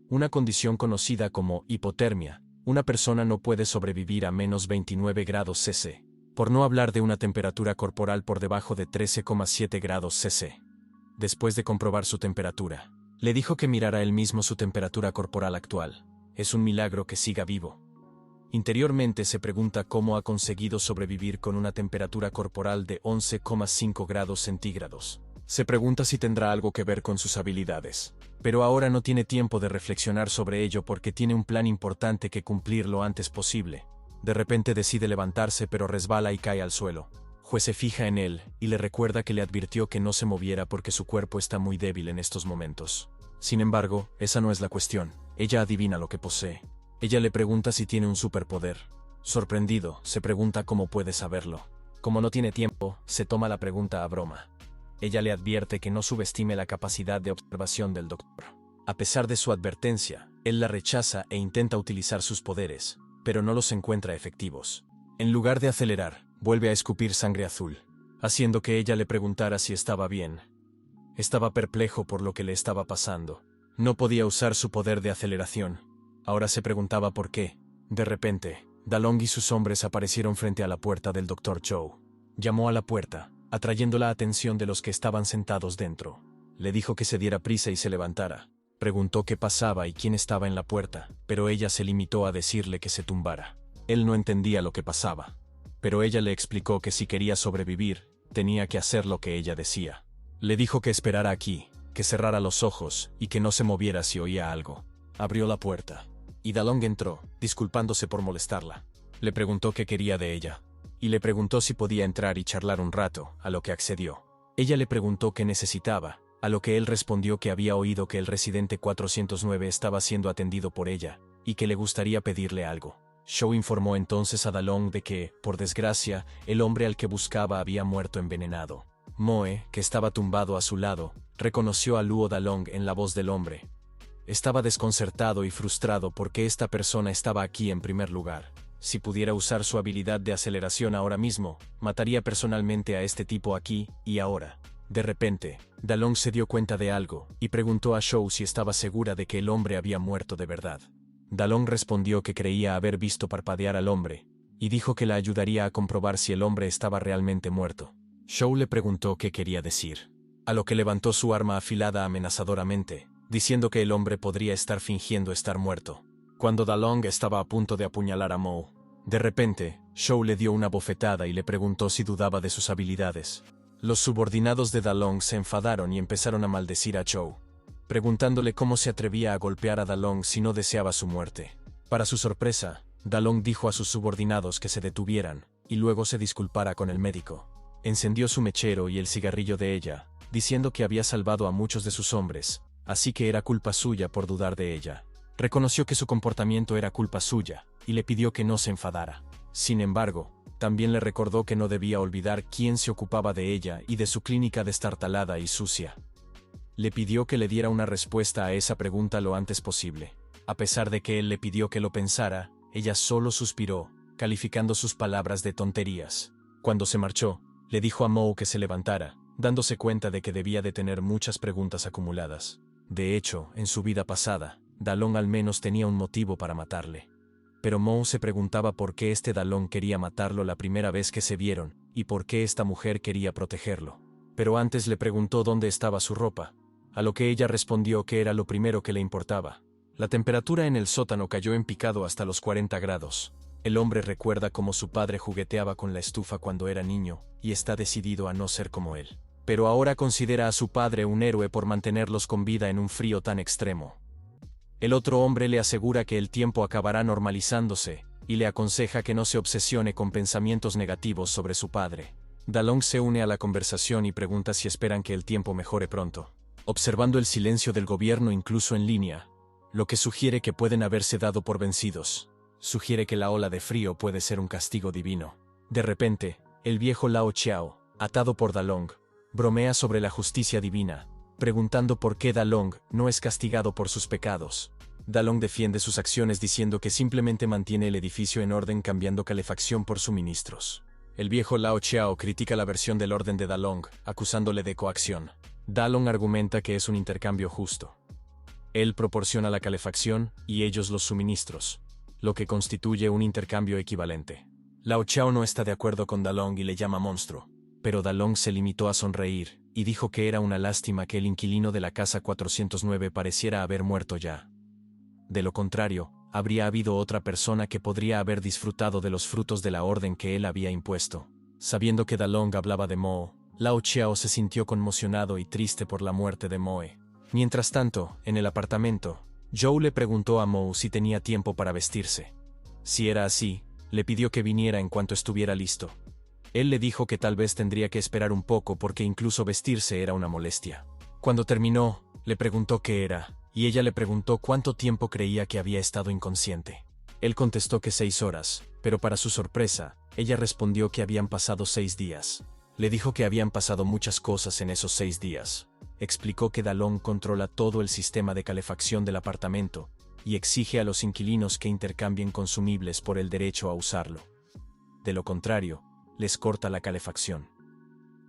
Una condición conocida como hipotermia. Una persona no puede sobrevivir a menos 29 grados CC, por no hablar de una temperatura corporal por debajo de 13,7 grados CC. Después de comprobar su temperatura, le dijo que mirara él mismo su temperatura corporal actual. Es un milagro que siga vivo. Interiormente se pregunta cómo ha conseguido sobrevivir con una temperatura corporal de 11,5 grados centígrados. Se pregunta si tendrá algo que ver con sus habilidades. Pero ahora no tiene tiempo de reflexionar sobre ello porque tiene un plan importante que cumplir lo antes posible. De repente decide levantarse pero resbala y cae al suelo. Juez se fija en él y le recuerda que le advirtió que no se moviera porque su cuerpo está muy débil en estos momentos. Sin embargo, esa no es la cuestión. Ella adivina lo que posee. Ella le pregunta si tiene un superpoder. Sorprendido, se pregunta cómo puede saberlo. Como no tiene tiempo, se toma la pregunta a broma. Ella le advierte que no subestime la capacidad de observación del doctor. A pesar de su advertencia, él la rechaza e intenta utilizar sus poderes, pero no los encuentra efectivos. En lugar de acelerar, vuelve a escupir sangre azul, haciendo que ella le preguntara si estaba bien. Estaba perplejo por lo que le estaba pasando. No podía usar su poder de aceleración. Ahora se preguntaba por qué. De repente, Dalong y sus hombres aparecieron frente a la puerta del Dr. Chow. Llamó a la puerta, atrayendo la atención de los que estaban sentados dentro. Le dijo que se diera prisa y se levantara. Preguntó qué pasaba y quién estaba en la puerta, pero ella se limitó a decirle que se tumbara. Él no entendía lo que pasaba, pero ella le explicó que si quería sobrevivir, tenía que hacer lo que ella decía. Le dijo que esperara aquí, que cerrara los ojos y que no se moviera si oía algo. Abrió la puerta, y Dalong entró, disculpándose por molestarla. Le preguntó qué quería de ella, y le preguntó si podía entrar y charlar un rato, a lo que accedió. Ella le preguntó qué necesitaba, a lo que él respondió que había oído que el residente 409 estaba siendo atendido por ella, y que le gustaría pedirle algo. Shou informó entonces a Dalong de que, por desgracia, el hombre al que buscaba había muerto envenenado. Moe, que estaba tumbado a su lado, reconoció a Luo Dalong en la voz del hombre. Estaba desconcertado y frustrado porque esta persona estaba aquí en primer lugar. Si pudiera usar su habilidad de aceleración ahora mismo, mataría personalmente a este tipo aquí y ahora. De repente, Dalong se dio cuenta de algo y preguntó a Shou si estaba segura de que el hombre había muerto de verdad. Dalong respondió que creía haber visto parpadear al hombre, y dijo que la ayudaría a comprobar si el hombre estaba realmente muerto. Shou le preguntó qué quería decir. a lo que levantó su arma afilada amenazadoramente, diciendo que el hombre podría estar fingiendo estar muerto. Cuando Dalong estaba a punto de apuñalar a Mo, de repente, Zhou le dio una bofetada y le preguntó si dudaba de sus habilidades. Los subordinados de Dalong se enfadaron y empezaron a maldecir a Zhou, preguntándole cómo se atrevía a golpear a Dalong si no deseaba su muerte. Para su sorpresa, Dalong dijo a sus subordinados que se detuvieran, y luego se disculpara con el médico. Encendió su mechero y el cigarrillo de ella, diciendo que había salvado a muchos de sus hombres, así que era culpa suya por dudar de ella. Reconoció que su comportamiento era culpa suya, y le pidió que no se enfadara. Sin embargo, también le recordó que no debía olvidar quién se ocupaba de ella y de su clínica destartalada y sucia. Le pidió que le diera una respuesta a esa pregunta lo antes posible. A pesar de que él le pidió que lo pensara, ella solo suspiró, calificando sus palabras de tonterías. Cuando se marchó, le dijo a Mo que se levantara, dándose cuenta de que debía de tener muchas preguntas acumuladas. De hecho, en su vida pasada, Dalong al menos tenía un motivo para matarle. Pero Mo se preguntaba por qué este Dalong quería matarlo la primera vez que se vieron, y por qué esta mujer quería protegerlo. Pero antes le preguntó dónde estaba su ropa, a lo que ella respondió que era lo primero que le importaba. La temperatura en el sótano cayó en picado hasta los 40 grados. El hombre recuerda cómo su padre jugueteaba con la estufa cuando era niño, y está decidido a no ser como él. Pero ahora considera a su padre un héroe por mantenerlos con vida en un frío tan extremo. El otro hombre le asegura que el tiempo acabará normalizándose, y le aconseja que no se obsesione con pensamientos negativos sobre su padre. Dalong se une a la conversación y pregunta si esperan que el tiempo mejore pronto, observando el silencio del gobierno incluso en línea, lo que sugiere que pueden haberse dado por vencidos. Sugiere que la ola de frío puede ser un castigo divino. De repente, el viejo Lao Chiao, atado por Dalong, bromea sobre la justicia divina, preguntando por qué Dalong no es castigado por sus pecados. Dalong defiende sus acciones diciendo que simplemente mantiene el edificio en orden cambiando calefacción por suministros. El viejo Lao Chiao critica la versión del orden de Dalong, acusándole de coacción. Dalong argumenta que es un intercambio justo. Él proporciona la calefacción y ellos los suministros, lo que constituye un intercambio equivalente. Lao Chiao no está de acuerdo con Dalong y le llama monstruo, pero Dalong se limitó a sonreír y dijo que era una lástima que el inquilino de la casa 409 pareciera haber muerto ya. De lo contrario, habría habido otra persona que podría haber disfrutado de los frutos de la orden que él había impuesto. Sabiendo que Dalong hablaba de Mo, Lao Chiao se sintió conmocionado y triste por la muerte de Moe. Mientras tanto, en el apartamento, Zhou le preguntó a Mo si tenía tiempo para vestirse. Si era así, le pidió que viniera en cuanto estuviera listo. Él le dijo que tal vez tendría que esperar un poco porque incluso vestirse era una molestia. Cuando terminó, le preguntó qué era, y ella le preguntó cuánto tiempo creía que había estado inconsciente. Él contestó que 6 horas, pero para su sorpresa, ella respondió que habían pasado 6 días. Le dijo que habían pasado muchas cosas en esos 6 días. Explicó que Dalong controla todo el sistema de calefacción del apartamento y exige a los inquilinos que intercambien consumibles por el derecho a usarlo. De lo contrario, les corta la calefacción.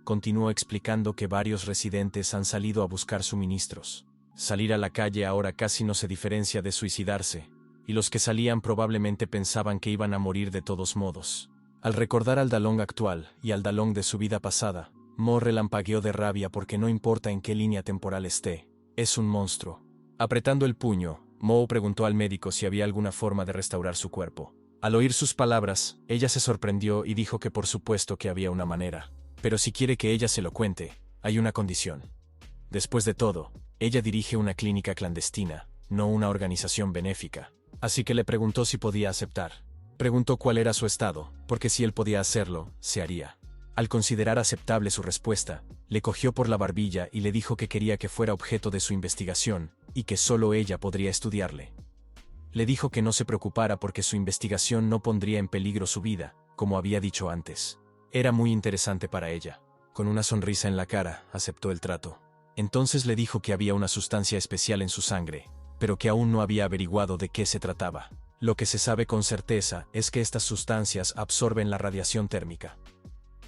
Continuó explicando que varios residentes han salido a buscar suministros. Salir a la calle ahora casi no se diferencia de suicidarse, y los que salían probablemente pensaban que iban a morir de todos modos. Al recordar al Dalong actual y al Dalong de su vida pasada, Mo relampagueó de rabia porque no importa en qué línea temporal esté, es un monstruo. Apretando el puño, Mo preguntó al médico si había alguna forma de restaurar su cuerpo. Al oír sus palabras, ella se sorprendió y dijo que por supuesto que había una manera. Pero si quiere que ella se lo cuente, hay una condición. Después de todo, ella dirige una clínica clandestina, no una organización benéfica. Así que le preguntó si podía aceptar. Preguntó cuál era su estado, porque si él podía hacerlo, se haría. Al considerar aceptable su respuesta, le cogió por la barbilla y le dijo que quería que fuera objeto de su investigación, y que solo ella podría estudiarle. Le dijo que no se preocupara porque su investigación no pondría en peligro su vida, como había dicho antes. Era muy interesante para ella. Con una sonrisa en la cara, aceptó el trato. Entonces le dijo que había una sustancia especial en su sangre, pero que aún no había averiguado de qué se trataba. Lo que se sabe con certeza es que estas sustancias absorben la radiación térmica.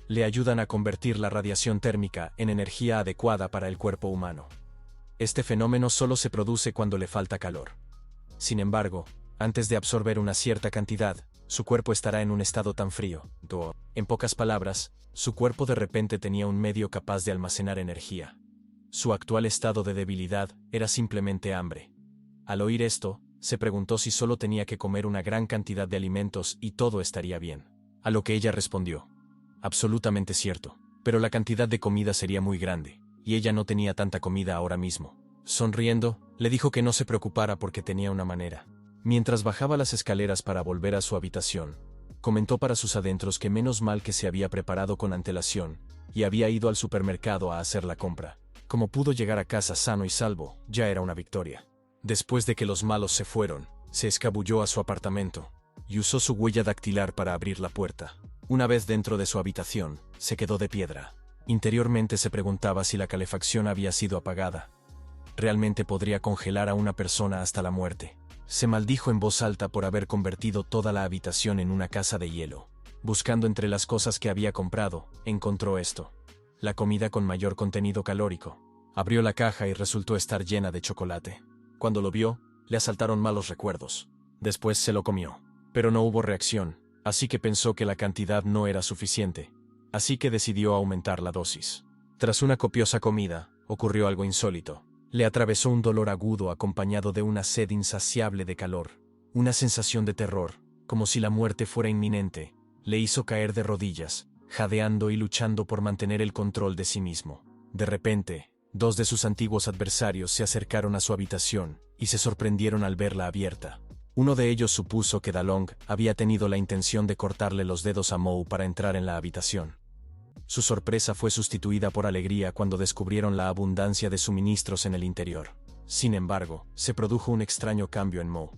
Le ayudan a convertir la radiación térmica en energía adecuada para el cuerpo humano. Este fenómeno solo se produce cuando le falta calor. Sin embargo, antes de absorber una cierta cantidad, su cuerpo estará en un estado tan frío. En pocas palabras, su cuerpo de repente tenía un medio capaz de almacenar energía. Su actual estado de debilidad era simplemente hambre. Al oír esto, se preguntó si solo tenía que comer una gran cantidad de alimentos y todo estaría bien. A lo que ella respondió: absolutamente cierto, pero la cantidad de comida sería muy grande, y ella no tenía tanta comida ahora mismo. Sonriendo, le dijo que no se preocupara porque tenía una manera. Mientras bajaba las escaleras para volver a su habitación, comentó para sus adentros que menos mal que se había preparado con antelación, y había ido al supermercado a hacer la compra. Como pudo llegar a casa sano y salvo, ya era una victoria. Después de que los malos se fueron, se escabulló a su apartamento, y usó su huella dactilar para abrir la puerta. Una vez dentro de su habitación, se quedó de piedra. Interiormente se preguntaba si la calefacción había sido apagada. Realmente podría congelar a una persona hasta la muerte. Se maldijo en voz alta por haber convertido toda la habitación en una casa de hielo. Buscando entre las cosas que había comprado, encontró esto: la comida con mayor contenido calórico. Abrió la caja y resultó estar llena de chocolate. Cuando lo vio, le asaltaron malos recuerdos. Después se lo comió, pero no hubo reacción, así que pensó que la cantidad no era suficiente. Así que decidió aumentar la dosis. Tras una copiosa comida, ocurrió algo insólito. Le atravesó un dolor agudo acompañado de una sed insaciable de calor. Una sensación de terror, como si la muerte fuera inminente, le hizo caer de rodillas, jadeando y luchando por mantener el control de sí mismo. De repente, dos de sus antiguos adversarios se acercaron a su habitación y se sorprendieron al verla abierta. Uno de ellos supuso que Dalong había tenido la intención de cortarle los dedos a Moe para entrar en la habitación. Su sorpresa fue sustituida por alegría cuando descubrieron la abundancia de suministros en el interior. Sin embargo, se produjo un extraño cambio en Moe.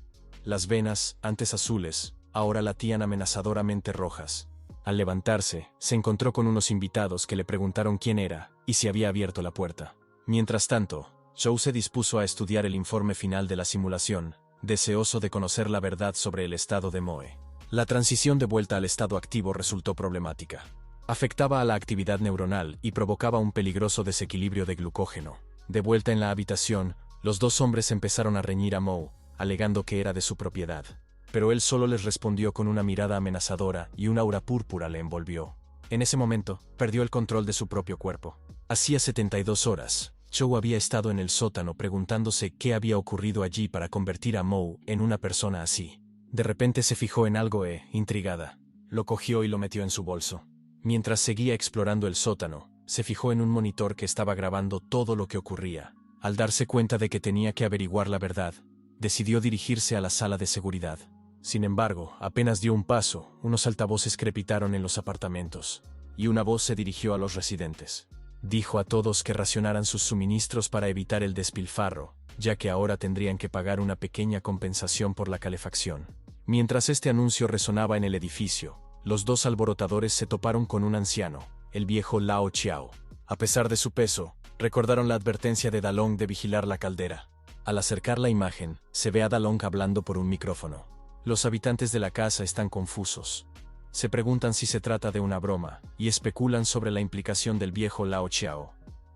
Las venas, antes azules, ahora latían amenazadoramente rojas. Al levantarse, se encontró con unos invitados que le preguntaron quién era y si había abierto la puerta. Mientras tanto, Zhou se dispuso a estudiar el informe final de la simulación, deseoso de conocer la verdad sobre el estado de Moe. La transición de vuelta al estado activo resultó problemática. Afectaba a la actividad neuronal y provocaba un peligroso desequilibrio de glucógeno. De vuelta en la habitación, los dos hombres empezaron a reñir a Moe, alegando que era de su propiedad. Pero él solo les respondió con una mirada amenazadora y un aura púrpura le envolvió. En ese momento, perdió el control de su propio cuerpo. Hacía 72 horas, Zhou había estado en el sótano preguntándose qué había ocurrido allí para convertir a Moe en una persona así. De repente se fijó en algo intrigada. Lo cogió y lo metió en su bolso. Mientras seguía explorando el sótano, se fijó en un monitor que estaba grabando todo lo que ocurría. Al darse cuenta de que tenía que averiguar la verdad, decidió dirigirse a la sala de seguridad. Sin embargo, apenas dio un paso, unos altavoces crepitaron en los apartamentos, y una voz se dirigió a los residentes. Dijo a todos que racionaran sus suministros para evitar el despilfarro, ya que ahora tendrían que pagar una pequeña compensación por la calefacción. Mientras este anuncio resonaba en el edificio, los dos alborotadores se toparon con un anciano, el viejo Lao Chiao. A pesar de su peso, recordaron la advertencia de Dalong de vigilar la caldera. Al acercar la imagen, se ve a Dalong hablando por un micrófono. Los habitantes de la casa están confusos. Se preguntan si se trata de una broma, y especulan sobre la implicación del viejo Lao Chiao.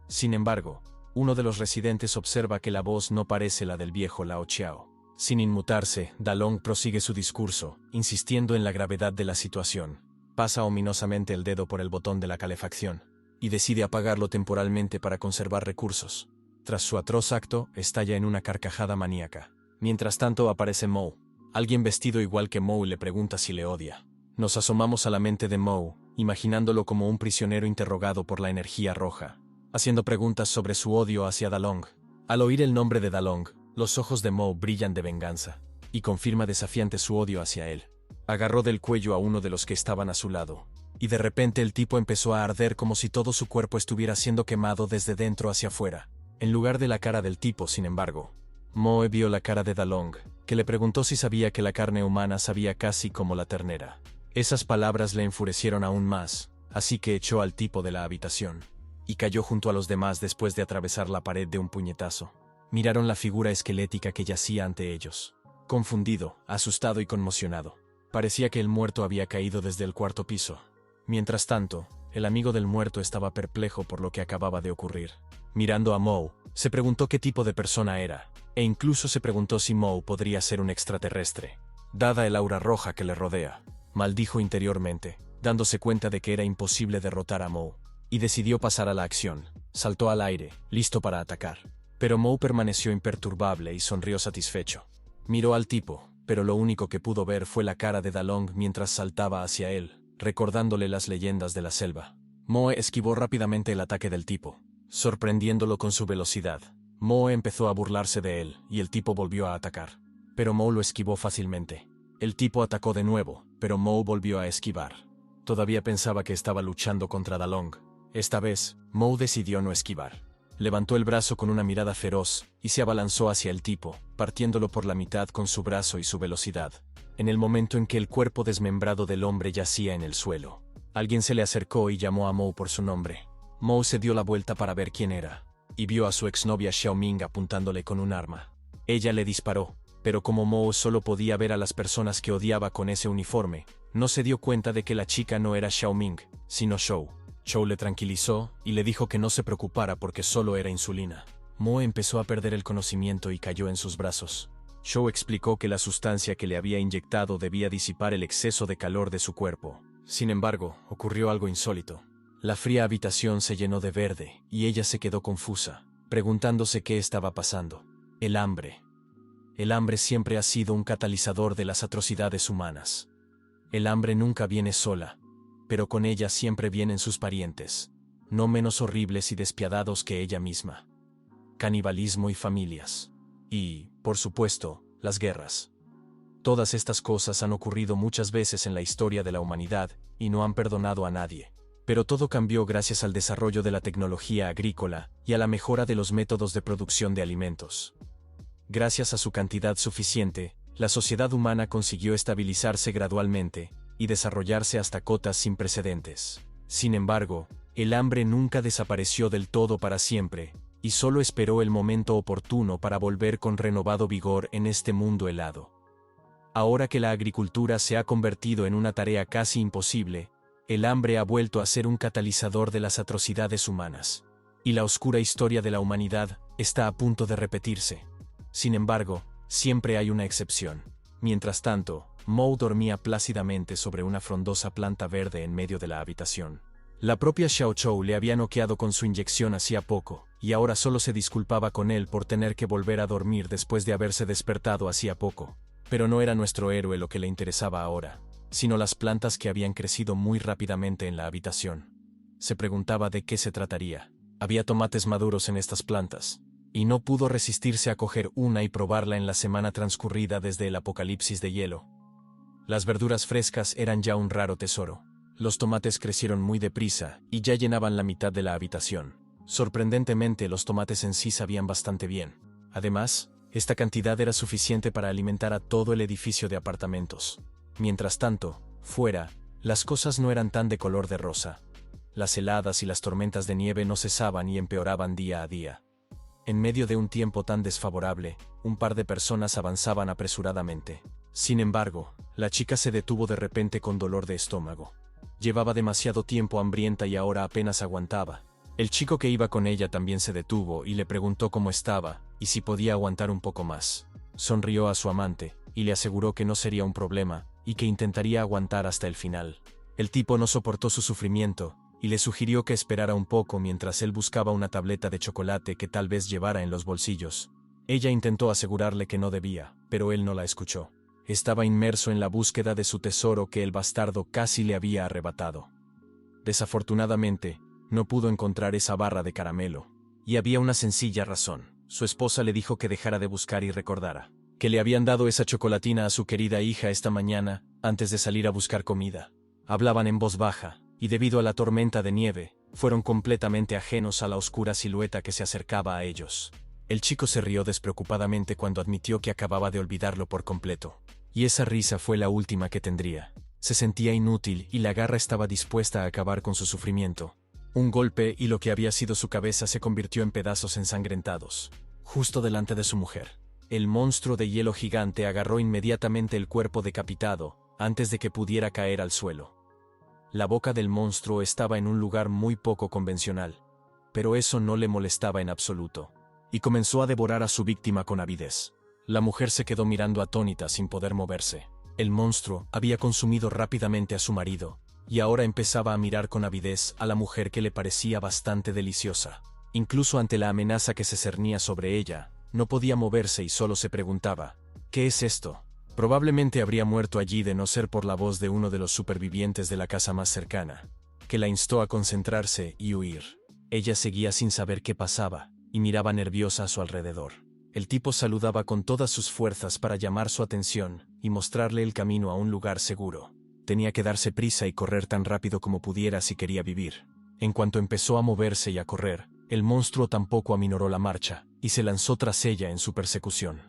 Sin embargo, uno de los residentes observa que la voz no parece la del viejo Lao Chiao. Sin inmutarse, Dalong prosigue su discurso, insistiendo en la gravedad de la situación. Pasa ominosamente el dedo por el botón de la calefacción, y decide apagarlo temporalmente para conservar recursos. Tras su atroz acto, estalla en una carcajada maníaca. Mientras tanto aparece Moe. Alguien vestido igual que Moe le pregunta si le odia. Nos asomamos a la mente de Moe, imaginándolo como un prisionero interrogado por la energía roja, haciendo preguntas sobre su odio hacia Dalong. Al oír el nombre de Dalong, los ojos de Moe brillan de venganza, y confirma desafiante su odio hacia él. Agarró del cuello a uno de los que estaban a su lado, y de repente el tipo empezó a arder como si todo su cuerpo estuviera siendo quemado desde dentro hacia afuera. En lugar de la cara del tipo, sin embargo, Moe vio la cara de Dalong, que le preguntó si sabía que la carne humana sabía casi como la ternera. Esas palabras le enfurecieron aún más, así que echó al tipo de la habitación, y cayó junto a los demás después de atravesar la pared de un puñetazo. Miraron la figura esquelética que yacía ante ellos. Confundido, asustado y conmocionado. Parecía que el muerto había caído desde el cuarto piso. Mientras tanto, el amigo del muerto estaba perplejo por lo que acababa de ocurrir. Mirando a Moe, se preguntó qué tipo de persona era, e incluso se preguntó si Moe podría ser un extraterrestre, dada el aura roja que le rodea. Maldijo interiormente, dándose cuenta de que era imposible derrotar a Moe, y decidió pasar a la acción. saltó al aire, listo para atacar. Pero Moe permaneció imperturbable y sonrió satisfecho. Miró al tipo, pero lo único que pudo ver fue la cara de Dalong mientras saltaba hacia él, recordándole las leyendas de la selva. Moe esquivó rápidamente el ataque del tipo, sorprendiéndolo con su velocidad. Moe empezó a burlarse de él, y el tipo volvió a atacar. Pero Moe lo esquivó fácilmente. El tipo atacó de nuevo, pero Moe volvió a esquivar. Todavía pensaba que estaba luchando contra Dalong. Esta vez, Moe decidió no esquivar. Levantó el brazo con una mirada feroz y se abalanzó hacia el tipo, partiéndolo por la mitad con su brazo y su velocidad. En el momento en que el cuerpo desmembrado del hombre yacía en el suelo, alguien se le acercó y llamó a Moe por su nombre. Moe se dio la vuelta para ver quién era, y vio a su exnovia Xiaoming apuntándole con un arma. Ella le disparó, pero como Moe solo podía ver a las personas que odiaba con ese uniforme, no se dio cuenta de que la chica no era Xiaoming, sino Shou. Shou le tranquilizó y le dijo que no se preocupara porque solo era insulina. Moe empezó a perder el conocimiento y cayó en sus brazos. Shou explicó que la sustancia que le había inyectado debía disipar el exceso de calor de su cuerpo. Sin embargo, ocurrió algo insólito. La fría habitación se llenó de verde y ella se quedó confusa, preguntándose qué estaba pasando. El hambre. El hambre siempre ha sido un catalizador de las atrocidades humanas. El hambre nunca viene sola, pero con ella siempre vienen sus parientes, no menos horribles y despiadados que ella misma. Canibalismo y familias. Y, por supuesto, las guerras. Todas estas cosas han ocurrido muchas veces en la historia de la humanidad y no han perdonado a nadie. Pero todo cambió gracias al desarrollo de la tecnología agrícola y a la mejora de los métodos de producción de alimentos. Gracias a su cantidad suficiente, la sociedad humana consiguió estabilizarse gradualmente y desarrollarse hasta cotas sin precedentes. Sin embargo, el hambre nunca desapareció del todo para siempre, y solo esperó el momento oportuno para volver con renovado vigor en este mundo helado. Ahora que la agricultura se ha convertido en una tarea casi imposible, el hambre ha vuelto a ser un catalizador de las atrocidades humanas. Y la oscura historia de la humanidad está a punto de repetirse. Sin embargo, siempre hay una excepción. Mientras tanto, Moe dormía plácidamente sobre una frondosa planta verde en medio de la habitación. La propia Xiao Chou le había noqueado con su inyección hacía poco, y ahora solo se disculpaba con él por tener que volver a dormir después de haberse despertado hacía poco. Pero no era nuestro héroe lo que le interesaba ahora, sino las plantas que habían crecido muy rápidamente en la habitación. Se preguntaba de qué se trataría. Había tomates maduros en estas plantas, y no pudo resistirse a coger una y probarla en la semana transcurrida desde el apocalipsis de hielo. Las verduras frescas eran ya un raro tesoro. Los tomates crecieron muy deprisa y ya llenaban la mitad de la habitación. Sorprendentemente, los tomates en sí sabían bastante bien. Además, esta cantidad era suficiente para alimentar a todo el edificio de apartamentos. Mientras tanto, fuera, las cosas no eran tan de color de rosa. Las heladas y las tormentas de nieve no cesaban y empeoraban día a día. En medio de un tiempo tan desfavorable, un par de personas avanzaban apresuradamente. Sin embargo, la chica se detuvo de repente con dolor de estómago. Llevaba demasiado tiempo hambrienta y ahora apenas aguantaba. El chico que iba con ella también se detuvo y le preguntó cómo estaba y si podía aguantar un poco más. Sonrió a su amante y le aseguró que no sería un problema y que intentaría aguantar hasta el final. El tipo no soportó su sufrimiento y le sugirió que esperara un poco mientras él buscaba una tableta de chocolate que tal vez llevara en los bolsillos. Ella intentó asegurarle que no debía, pero él no la escuchó. Estaba inmerso en la búsqueda de su tesoro que el bastardo casi le había arrebatado. Desafortunadamente, no pudo encontrar esa barra de caramelo. Y había una sencilla razón. Su esposa le dijo que dejara de buscar y recordara que le habían dado esa chocolatina a su querida hija esta mañana, antes de salir a buscar comida. Hablaban en voz baja, y debido a la tormenta de nieve, fueron completamente ajenos a la oscura silueta que se acercaba a ellos. El chico se rió despreocupadamente cuando admitió que acababa de olvidarlo por completo. Y esa risa fue la última que tendría. Se sentía inútil y la garra estaba dispuesta a acabar con su sufrimiento. Un golpe y lo que había sido su cabeza se convirtió en pedazos ensangrentados, justo delante de su mujer. El monstruo de hielo gigante agarró inmediatamente el cuerpo decapitado, antes de que pudiera caer al suelo. La boca del monstruo estaba en un lugar muy poco convencional, pero eso no le molestaba en absoluto, y comenzó a devorar a su víctima con avidez. La mujer se quedó mirando atónita sin poder moverse. El monstruo había consumido rápidamente a su marido, y ahora empezaba a mirar con avidez a la mujer que le parecía bastante deliciosa. Incluso ante la amenaza que se cernía sobre ella, no podía moverse y solo se preguntaba, ¿qué es esto? Probablemente habría muerto allí de no ser por la voz de uno de los supervivientes de la casa más cercana, que la instó a concentrarse y huir. Ella seguía sin saber qué pasaba, y miraba nerviosa a su alrededor. El tipo saludaba con todas sus fuerzas para llamar su atención y mostrarle el camino a un lugar seguro. Tenía que darse prisa y correr tan rápido como pudiera si quería vivir. En cuanto empezó a moverse y a correr, el monstruo tampoco aminoró la marcha, y se lanzó tras ella en su persecución.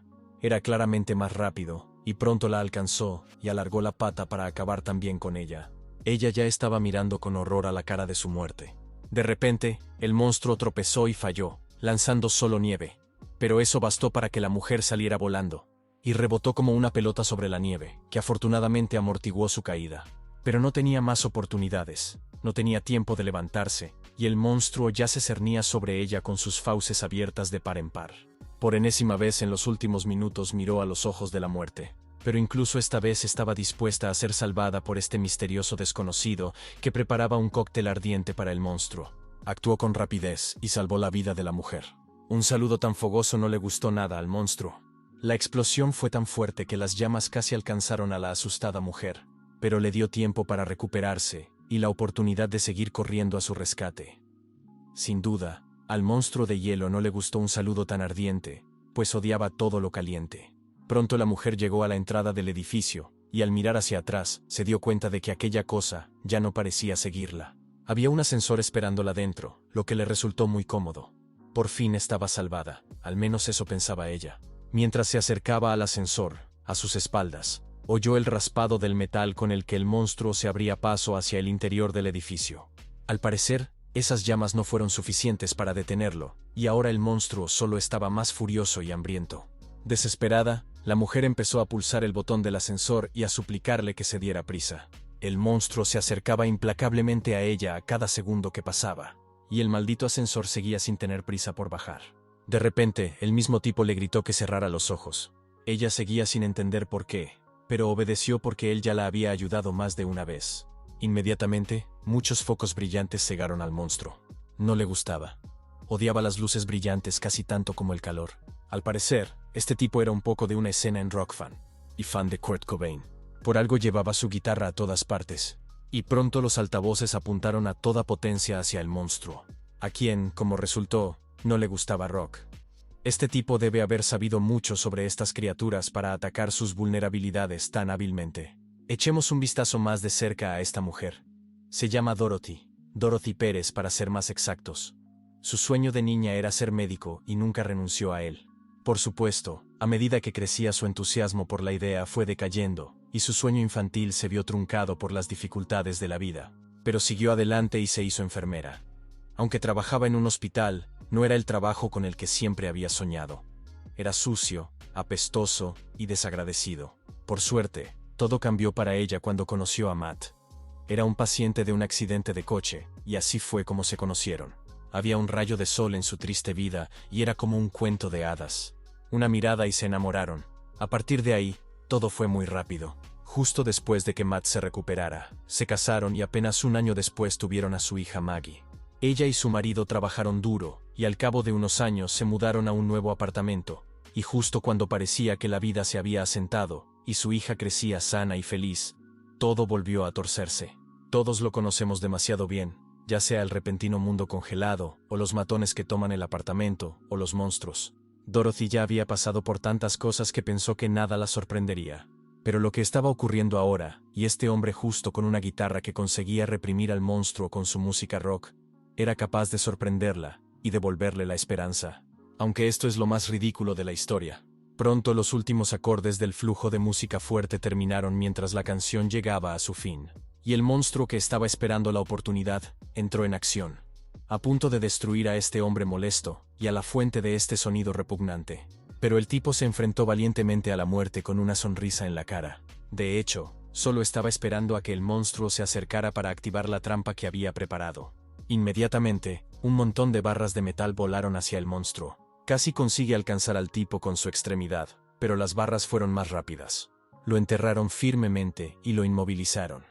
Era claramente más rápido, y pronto la alcanzó y alargó la pata para acabar también con ella. Ella ya estaba mirando con horror a la cara de su muerte. De repente, el monstruo tropezó y falló, lanzando solo nieve. Pero eso bastó para que la mujer saliera volando, y rebotó como una pelota sobre la nieve, que afortunadamente amortiguó su caída. Pero no tenía más oportunidades, no tenía tiempo de levantarse, y el monstruo ya se cernía sobre ella con sus fauces abiertas de par en par. Por enésima vez en los últimos minutos miró a los ojos de la muerte, pero incluso esta vez estaba dispuesta a ser salvada por este misterioso desconocido que preparaba un cóctel ardiente para el monstruo. Actuó con rapidez y salvó la vida de la mujer. Un saludo tan fogoso no le gustó nada al monstruo. La explosión fue tan fuerte que las llamas casi alcanzaron a la asustada mujer, pero le dio tiempo para recuperarse y la oportunidad de seguir corriendo a su rescate. Sin duda, al monstruo de hielo no le gustó un saludo tan ardiente, pues odiaba todo lo caliente. Pronto la mujer llegó a la entrada del edificio, y al mirar hacia atrás, se dio cuenta de que aquella cosa ya no parecía seguirla. Había un ascensor esperándola dentro, lo que le resultó muy cómodo. Por fin estaba salvada, al menos eso pensaba ella. Mientras se acercaba al ascensor, a sus espaldas, oyó el raspado del metal con el que el monstruo se abría paso hacia el interior del edificio. Al parecer, esas llamas no fueron suficientes para detenerlo, y ahora el monstruo solo estaba más furioso y hambriento. Desesperada, la mujer empezó a pulsar el botón del ascensor y a suplicarle que se diera prisa. El monstruo se acercaba implacablemente a ella a cada segundo que pasaba, y el maldito ascensor seguía sin tener prisa por bajar. De repente, el mismo tipo le gritó que cerrara los ojos. Ella seguía sin entender por qué, pero obedeció porque él ya la había ayudado más de una vez. Inmediatamente, muchos focos brillantes cegaron al monstruo. No le gustaba. Odiaba las luces brillantes casi tanto como el calor. Al parecer, este tipo era un poco de una escena en rock fan, y fan de Kurt Cobain. Por algo llevaba su guitarra a todas partes, y pronto los altavoces apuntaron a toda potencia hacia el monstruo, a quien, como resultó, no le gustaba rock. Este tipo debe haber sabido mucho sobre estas criaturas para atacar sus vulnerabilidades tan hábilmente. Echemos un vistazo más de cerca a esta mujer. Se llama Dorothy Pérez para ser más exactos. Su sueño de niña era ser médico y nunca renunció a él. Por supuesto, a medida que crecía su entusiasmo por la idea fue decayendo, y su sueño infantil se vio truncado por las dificultades de la vida. Pero siguió adelante y se hizo enfermera. Aunque trabajaba en un hospital, no era el trabajo con el que siempre había soñado. Era sucio, apestoso y desagradecido. Por suerte, todo cambió para ella cuando conoció a Matt. Era un paciente de un accidente de coche, y así fue como se conocieron. Había un rayo de sol en su triste vida, y era como un cuento de hadas. Una mirada y se enamoraron. A partir de ahí, todo fue muy rápido. Justo después de que Matt se recuperara, se casaron y apenas un año después tuvieron a su hija Maggie. Ella y su marido trabajaron duro, y al cabo de unos años se mudaron a un nuevo apartamento, y justo cuando parecía que la vida se había asentado, y su hija crecía sana y feliz, todo volvió a torcerse. Todos lo conocemos demasiado bien, ya sea el repentino mundo congelado, o los matones que toman el apartamento, o los monstruos. Dorothy ya había pasado por tantas cosas que pensó que nada la sorprendería. Pero lo que estaba ocurriendo ahora, y este hombre justo con una guitarra que conseguía reprimir al monstruo con su música rock, era capaz de sorprenderla y devolverle la esperanza. Aunque esto es lo más ridículo de la historia. Pronto los últimos acordes del flujo de música fuerte terminaron mientras la canción llegaba a su fin, y el monstruo que estaba esperando la oportunidad entró en acción, a punto de destruir a este hombre molesto y a la fuente de este sonido repugnante. Pero el tipo se enfrentó valientemente a la muerte con una sonrisa en la cara. De hecho, solo estaba esperando a que el monstruo se acercara para activar la trampa que había preparado. Inmediatamente, un montón de barras de metal volaron hacia el monstruo. Casi consigue alcanzar al tipo con su extremidad, pero las barras fueron más rápidas. Lo enterraron firmemente y lo inmovilizaron.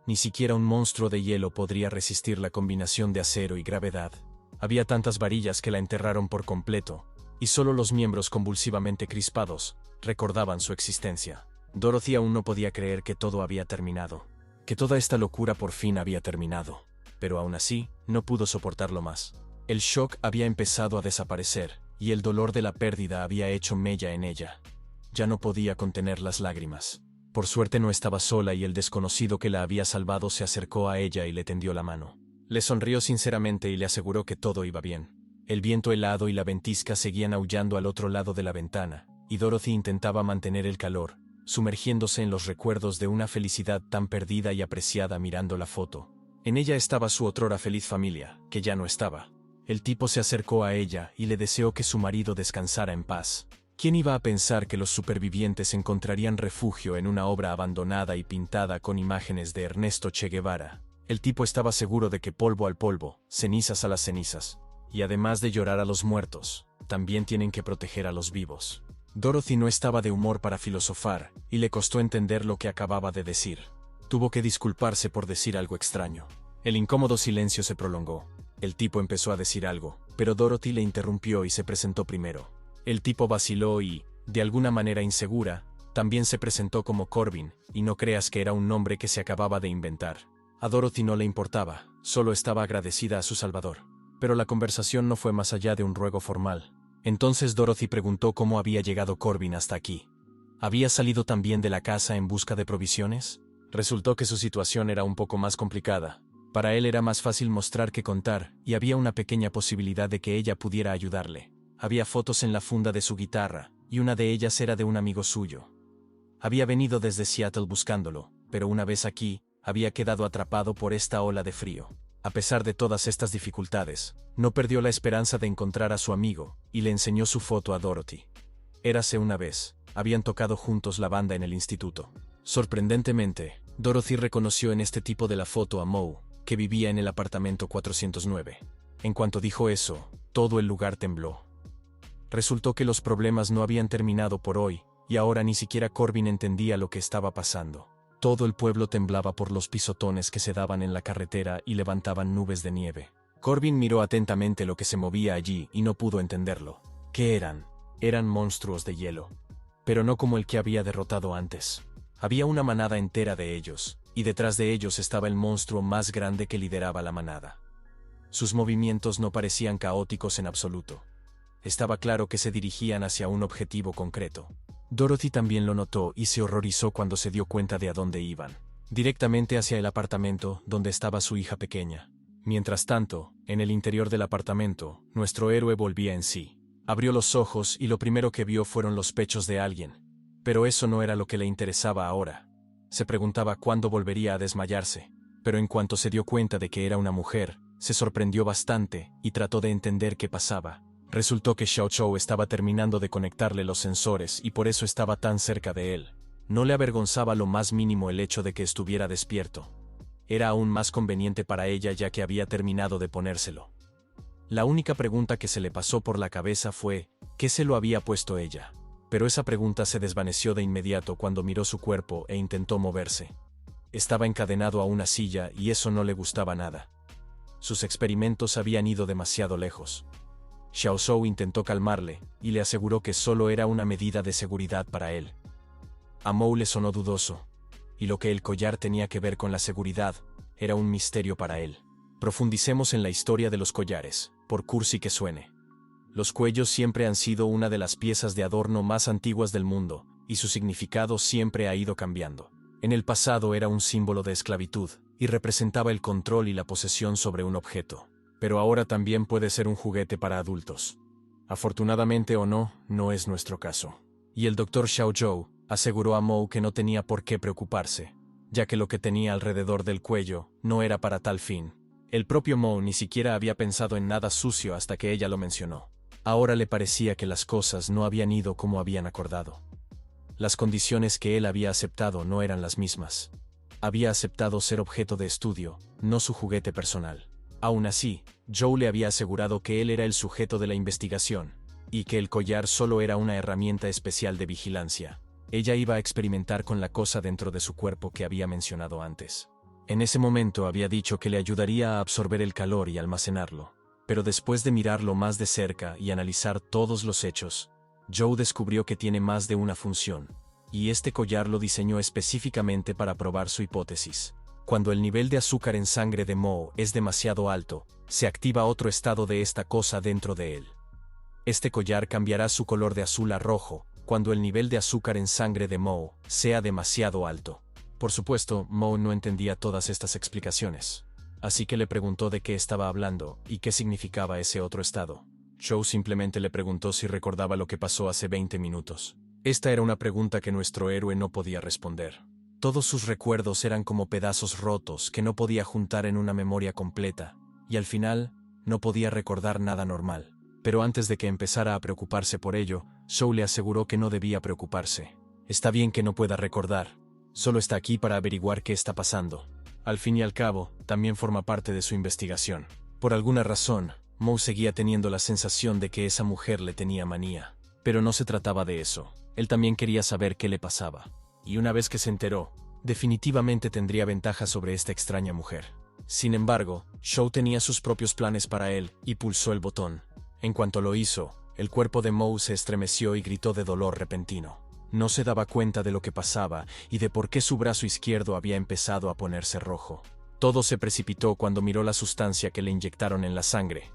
Ni siquiera un monstruo de hielo podría resistir la combinación de acero y gravedad. Había tantas varillas que la enterraron por completo, y solo los miembros convulsivamente crispados recordaban su existencia. Dorothy aún no podía creer que todo había terminado, que toda esta locura por fin había terminado, pero aún así no pudo soportarlo más. El shock había empezado a desaparecer, y el dolor de la pérdida había hecho mella en ella. Ya no podía contener las lágrimas. Por suerte no estaba sola y el desconocido que la había salvado se acercó a ella y le tendió la mano. Le sonrió sinceramente y le aseguró que todo iba bien. El viento helado y la ventisca seguían aullando al otro lado de la ventana, y Dorothy intentaba mantener el calor, sumergiéndose en los recuerdos de una felicidad tan perdida y apreciada mirando la foto. En ella estaba su otrora feliz familia, que ya no estaba. El tipo se acercó a ella y le deseó que su marido descansara en paz. ¿Quién iba a pensar que los supervivientes encontrarían refugio en una obra abandonada y pintada con imágenes de Ernesto Che Guevara? El tipo estaba seguro de que polvo al polvo, cenizas a las cenizas. Y además de llorar a los muertos, también tienen que proteger a los vivos. Dorothy no estaba de humor para filosofar, y le costó entender lo que acababa de decir. Tuvo que disculparse por decir algo extraño. El incómodo silencio se prolongó. El tipo empezó a decir algo, pero Dorothy le interrumpió y se presentó primero. El tipo vaciló y, de alguna manera insegura, también se presentó como Corbin, y no creas que era un nombre que se acababa de inventar. A Dorothy no le importaba, solo estaba agradecida a su salvador. Pero la conversación no fue más allá de un ruego formal. Entonces Dorothy preguntó cómo había llegado Corbin hasta aquí. ¿Había salido también de la casa en busca de provisiones? Resultó que su situación era un poco más complicada. Para él era más fácil mostrar que contar, y había una pequeña posibilidad de que ella pudiera ayudarle. Había fotos en la funda de su guitarra, y una de ellas era de un amigo suyo. Había venido desde Seattle buscándolo, pero una vez aquí, había quedado atrapado por esta ola de frío. A pesar de todas estas dificultades, no perdió la esperanza de encontrar a su amigo, y le enseñó su foto a Dorothy. Érase una vez, habían tocado juntos la banda en el instituto. Sorprendentemente, Dorothy reconoció en este tipo de la foto a Moe, que vivía en el apartamento 409. En cuanto dijo eso, todo el lugar tembló. Resultó que los problemas no habían terminado por hoy, y ahora ni siquiera Corbin entendía lo que estaba pasando. Todo el pueblo temblaba por los pisotones que se daban en la carretera y levantaban nubes de nieve. Corbin miró atentamente lo que se movía allí y no pudo entenderlo. ¿Qué eran? Eran monstruos de hielo. Pero no como el que había derrotado antes. Había una manada entera de ellos, y detrás de ellos estaba el monstruo más grande que lideraba la manada. Sus movimientos no parecían caóticos en absoluto. Estaba claro que se dirigían hacia un objetivo concreto. Dorothy también lo notó y se horrorizó cuando se dio cuenta de a dónde iban. Directamente hacia el apartamento donde estaba su hija pequeña. Mientras tanto, en el interior del apartamento, nuestro héroe volvía en sí. Abrió los ojos y lo primero que vio fueron los pechos de alguien. Pero eso no era lo que le interesaba ahora. Se preguntaba cuándo volvería a desmayarse, pero en cuanto se dio cuenta de que era una mujer, se sorprendió bastante y trató de entender qué pasaba. Resultó que Xiao Chou estaba terminando de conectarle los sensores y por eso estaba tan cerca de él. No le avergonzaba lo más mínimo el hecho de que estuviera despierto. Era aún más conveniente para ella ya que había terminado de ponérselo. La única pregunta que se le pasó por la cabeza fue, ¿qué se lo había puesto ella? Pero esa pregunta se desvaneció de inmediato cuando miró su cuerpo e intentó moverse. Estaba encadenado a una silla y eso no le gustaba nada. Sus experimentos habían ido demasiado lejos. Xiao Zhou intentó calmarle, y le aseguró que solo era una medida de seguridad para él. A Moe le sonó dudoso, y lo que el collar tenía que ver con la seguridad, era un misterio para él. Profundicemos en la historia de los collares, por cursi que suene. Los cuellos siempre han sido una de las piezas de adorno más antiguas del mundo, y su significado siempre ha ido cambiando. En el pasado era un símbolo de esclavitud, y representaba el control y la posesión sobre un objeto. Pero ahora también puede ser un juguete para adultos. Afortunadamente o no, no es nuestro caso. Y el Dr. Xiao Zhou aseguró a Moe que no tenía por qué preocuparse, ya que lo que tenía alrededor del cuello no era para tal fin. El propio Moe ni siquiera había pensado en nada sucio hasta que ella lo mencionó. Ahora le parecía que las cosas no habían ido como habían acordado. Las condiciones que él había aceptado no eran las mismas. Había aceptado ser objeto de estudio, no su juguete personal. Aún así, Joe le había asegurado que él era el sujeto de la investigación, y que el collar solo era una herramienta especial de vigilancia. Ella iba a experimentar con la cosa dentro de su cuerpo que había mencionado antes. En ese momento había dicho que le ayudaría a absorber el calor y almacenarlo. Pero después de mirarlo más de cerca y analizar todos los hechos, Joe descubrió que tiene más de una función, y este collar lo diseñó específicamente para probar su hipótesis. Cuando el nivel de azúcar en sangre de Moe es demasiado alto, se activa otro estado de esta cosa dentro de él. Este collar cambiará su color de azul a rojo cuando el nivel de azúcar en sangre de Moe sea demasiado alto. Por supuesto, Moe no entendía todas estas explicaciones, así que le preguntó de qué estaba hablando y qué significaba ese otro estado. Joe simplemente le preguntó si recordaba lo que pasó hace 20 minutos. Esta era una pregunta que nuestro héroe no podía responder. Todos sus recuerdos eran como pedazos rotos que no podía juntar en una memoria completa, y al final, no podía recordar nada normal. Pero antes de que empezara a preocuparse por ello, Joe le aseguró que no debía preocuparse. Está bien que no pueda recordar, solo está aquí para averiguar qué está pasando. Al fin y al cabo, también forma parte de su investigación. Por alguna razón, Moe seguía teniendo la sensación de que esa mujer le tenía manía. Pero no se trataba de eso. Él también quería saber qué le pasaba. Y una vez que se enteró, definitivamente tendría ventaja sobre esta extraña mujer. Sin embargo, Joe tenía sus propios planes para él y pulsó el botón. En cuanto lo hizo, el cuerpo de Moe se estremeció y gritó de dolor repentino. No se daba cuenta de lo que pasaba y de por qué su brazo izquierdo había empezado a ponerse rojo. Todo se precipitó cuando miró la sustancia que le inyectaron en la sangre.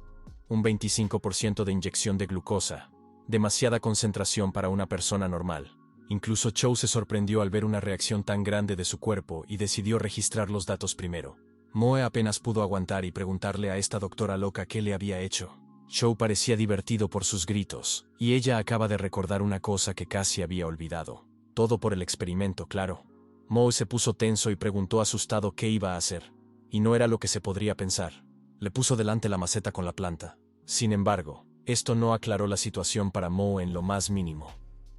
Un 25% de inyección de glucosa. Demasiada concentración para una persona normal. Incluso Joe se sorprendió al ver una reacción tan grande de su cuerpo y decidió registrar los datos primero. Moe apenas pudo aguantar y preguntarle a esta doctora loca qué le había hecho. Joe parecía divertido por sus gritos, y ella acaba de recordar una cosa que casi había olvidado. Todo por el experimento, claro. Moe se puso tenso y preguntó asustado qué iba a hacer. Y no era lo que se podría pensar. Le puso delante la maceta con la planta. Sin embargo, esto no aclaró la situación para Moe en lo más mínimo.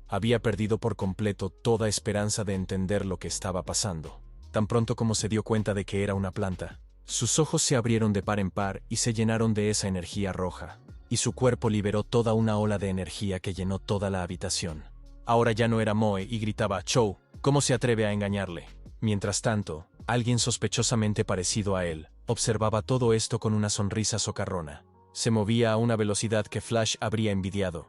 Había perdido por completo toda esperanza de entender lo que estaba pasando. Tan pronto como se dio cuenta de que era una planta, sus ojos se abrieron de par en par y se llenaron de esa energía roja, y su cuerpo liberó toda una ola de energía que llenó toda la habitación. Ahora ya no era Moe y gritaba: «Joe, ¿cómo se atreve a engañarle?». Mientras tanto, alguien sospechosamente parecido a él observaba todo esto con una sonrisa socarrona. Se movía a una velocidad que Flash habría envidiado.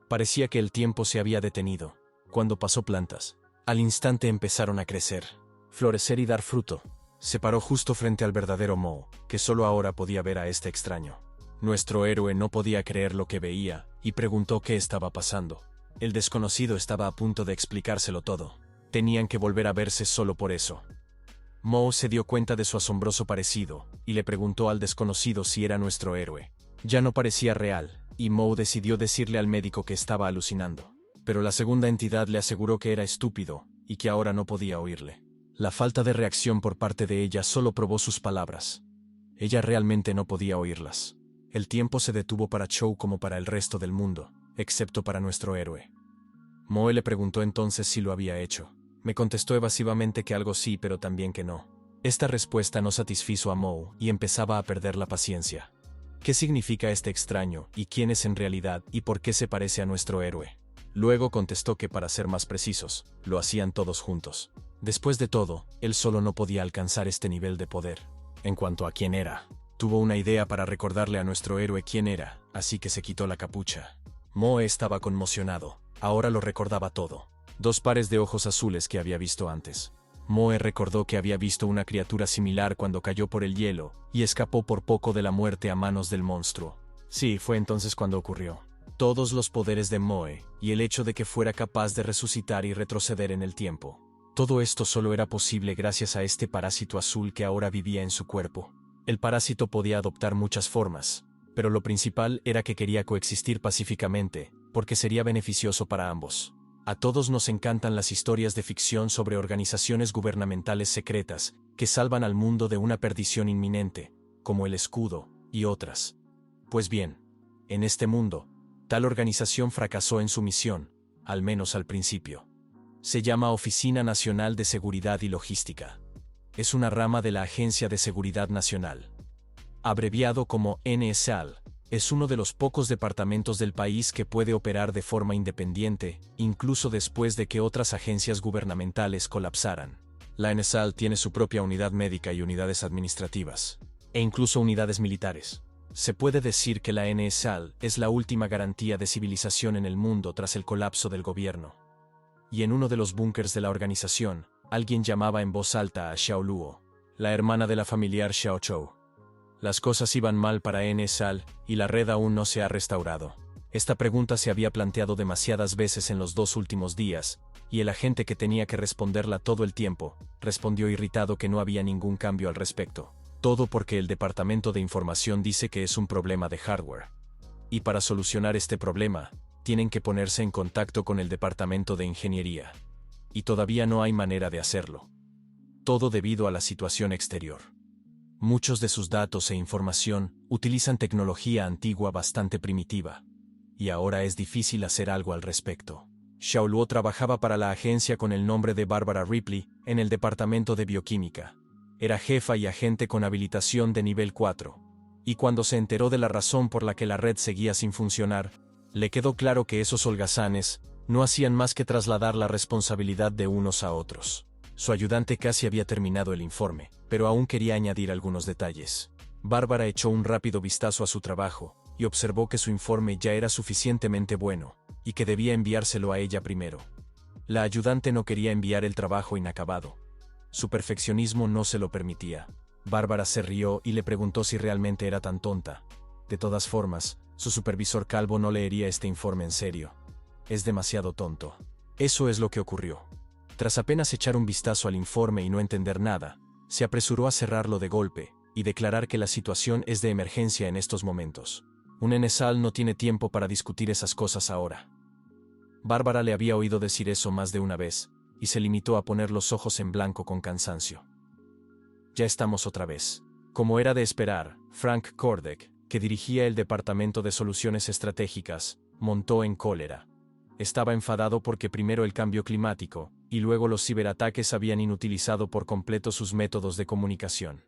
Parecía que el tiempo se había detenido. Cuando pasó plantas, al instante empezaron a crecer, florecer y dar fruto. Se paró justo frente al verdadero Moe, que solo ahora podía ver a este extraño. Nuestro héroe no podía creer lo que veía, y preguntó qué estaba pasando. El desconocido estaba a punto de explicárselo todo. Tenían que volver a verse solo por eso. Moe se dio cuenta de su asombroso parecido, y le preguntó al desconocido si era nuestro héroe. Ya no parecía real, y Moe decidió decirle al médico que estaba alucinando. Pero la segunda entidad le aseguró que era estúpido, y que ahora no podía oírle. La falta de reacción por parte de ella solo probó sus palabras. Ella realmente no podía oírlas. El tiempo se detuvo para Joe como para el resto del mundo, excepto para nuestro héroe. Moe le preguntó entonces si lo había hecho. Me contestó evasivamente que algo sí, pero también que no. Esta respuesta no satisfizo a Moe y empezaba a perder la paciencia. ¿Qué significa este extraño, y quién es en realidad, y por qué se parece a nuestro héroe? Luego contestó que, para ser más precisos, lo hacían todos juntos. Después de todo, él solo no podía alcanzar este nivel de poder. En cuanto a quién era, tuvo una idea para recordarle a nuestro héroe quién era, así que se quitó la capucha. Moe estaba conmocionado, ahora lo recordaba todo. 2 pares de ojos azules que había visto antes. Moe recordó que había visto una criatura similar cuando cayó por el hielo y escapó por poco de la muerte a manos del monstruo. Sí, fue entonces cuando ocurrió. Todos los poderes de Moe y el hecho de que fuera capaz de resucitar y retroceder en el tiempo. Todo esto solo era posible gracias a este parásito azul que ahora vivía en su cuerpo. El parásito podía adoptar muchas formas, pero lo principal era que quería coexistir pacíficamente, porque sería beneficioso para ambos. A todos nos encantan las historias de ficción sobre organizaciones gubernamentales secretas que salvan al mundo de una perdición inminente, como el Escudo y otras. Pues bien, en este mundo, tal organización fracasó en su misión, al menos al principio. Se llama Oficina Nacional de Seguridad y Logística. Es una rama de la Agencia de Seguridad Nacional. Abreviado como NSAL, es uno de los pocos departamentos del país que puede operar de forma independiente, incluso después de que otras agencias gubernamentales colapsaran. La NSAL tiene su propia unidad médica y unidades administrativas, e incluso unidades militares. Se puede decir que la NSAL es la última garantía de civilización en el mundo tras el colapso del gobierno. Y en uno de los búnkers de la organización, alguien llamaba en voz alta a Xiao Luo, la hermana de la familiar Xiao Chou. Las cosas iban mal para NSAL y la red aún no se ha restaurado. Esta pregunta se había planteado demasiadas veces en los 2 últimos días, y el agente que tenía que responderla todo el tiempo, respondió irritado que no había ningún cambio al respecto. Todo porque el departamento de información dice que es un problema de hardware. Y para solucionar este problema, tienen que ponerse en contacto con el departamento de ingeniería. Y todavía no hay manera de hacerlo. Todo debido a la situación exterior. Muchos de sus datos e información utilizan tecnología antigua bastante primitiva. Y ahora es difícil hacer algo al respecto. Xiao Luo trabajaba para la agencia con el nombre de Barbara Ripley en el departamento de bioquímica. Era jefa y agente con habilitación de nivel 4. Y cuando se enteró de la razón por la que la red seguía sin funcionar, le quedó claro que esos holgazanes no hacían más que trasladar la responsabilidad de unos a otros. Su ayudante casi había terminado el informe, pero aún quería añadir algunos detalles. Bárbara echó un rápido vistazo a su trabajo y observó que su informe ya era suficientemente bueno, y que debía enviárselo a ella primero. La ayudante no quería enviar el trabajo inacabado. Su perfeccionismo no se lo permitía. Bárbara se rió y le preguntó si realmente era tan tonta. De todas formas, su supervisor calvo no leería este informe en serio. Es demasiado tonto. Eso es lo que ocurrió. Tras apenas echar un vistazo al informe y no entender nada, se apresuró a cerrarlo de golpe y declarar que la situación es de emergencia en estos momentos. Un NSAL no tiene tiempo para discutir esas cosas ahora. Bárbara le había oído decir eso más de una vez, y se limitó a poner los ojos en blanco con cansancio. Ya estamos otra vez. Como era de esperar, Frank Kordek, que dirigía el Departamento de Soluciones Estratégicas, montó en cólera. Estaba enfadado porque primero el cambio climático, y luego los ciberataques habían inutilizado por completo sus métodos de comunicación.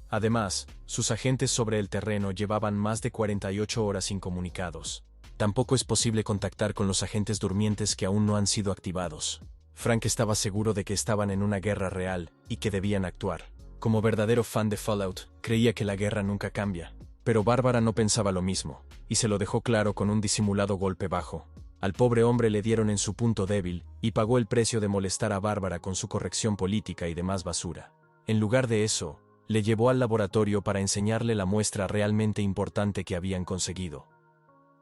Además, sus agentes sobre el terreno llevaban más de 48 horas incomunicados. Tampoco es posible contactar con los agentes durmientes que aún no han sido activados. Frank estaba seguro de que estaban en una guerra real y que debían actuar. Como verdadero fan de Fallout, creía que la guerra nunca cambia. Pero Bárbara no pensaba lo mismo, y se lo dejó claro con un disimulado golpe bajo. Al pobre hombre le dieron en su punto débil, y pagó el precio de molestar a Bárbara con su corrección política y demás basura. En lugar de eso, le llevó al laboratorio para enseñarle la muestra realmente importante que habían conseguido.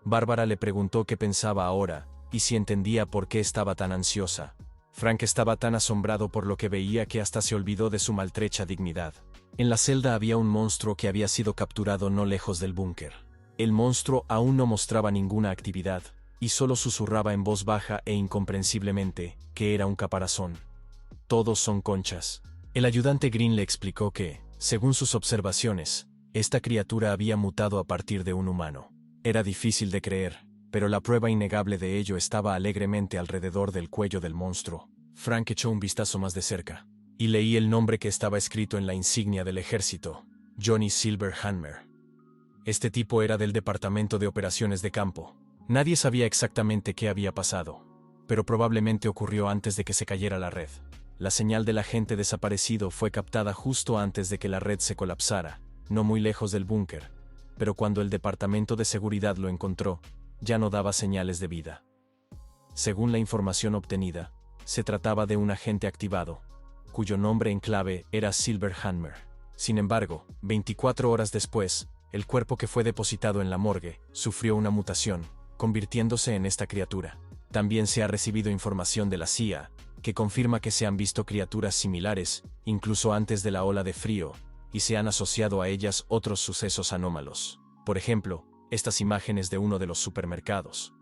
Bárbara le preguntó qué pensaba ahora, y si entendía por qué estaba tan ansiosa. Frank estaba tan asombrado por lo que veía que hasta se olvidó de su maltrecha dignidad. En la celda había un monstruo que había sido capturado no lejos del búnker. El monstruo aún no mostraba ninguna actividad, y solo susurraba en voz baja e incomprensiblemente que era un caparazón. Todos son conchas. El ayudante Green le explicó que, según sus observaciones, esta criatura había mutado a partir de un humano. Era difícil de creer, pero la prueba innegable de ello estaba alegremente alrededor del cuello del monstruo. Frank echó un vistazo más de cerca, y leí el nombre que estaba escrito en la insignia del ejército: Johnny Silverhammer. Este tipo era del Departamento de Operaciones de Campo. Nadie sabía exactamente qué había pasado, pero probablemente ocurrió antes de que se cayera la red. La señal del agente desaparecido fue captada justo antes de que la red se colapsara, no muy lejos del búnker, pero cuando el Departamento de Seguridad lo encontró, ya no daba señales de vida. Según la información obtenida, se trataba de un agente activado, cuyo nombre en clave era Silverhammer. Sin embargo, 24 horas después, el cuerpo que fue depositado en la morgue sufrió una mutación, convirtiéndose en esta criatura. También se ha recibido información de la CIA, que confirma que se han visto criaturas similares, incluso antes de la ola de frío, y se han asociado a ellas otros sucesos anómalos. Por ejemplo, estas imágenes de uno de los supermercados.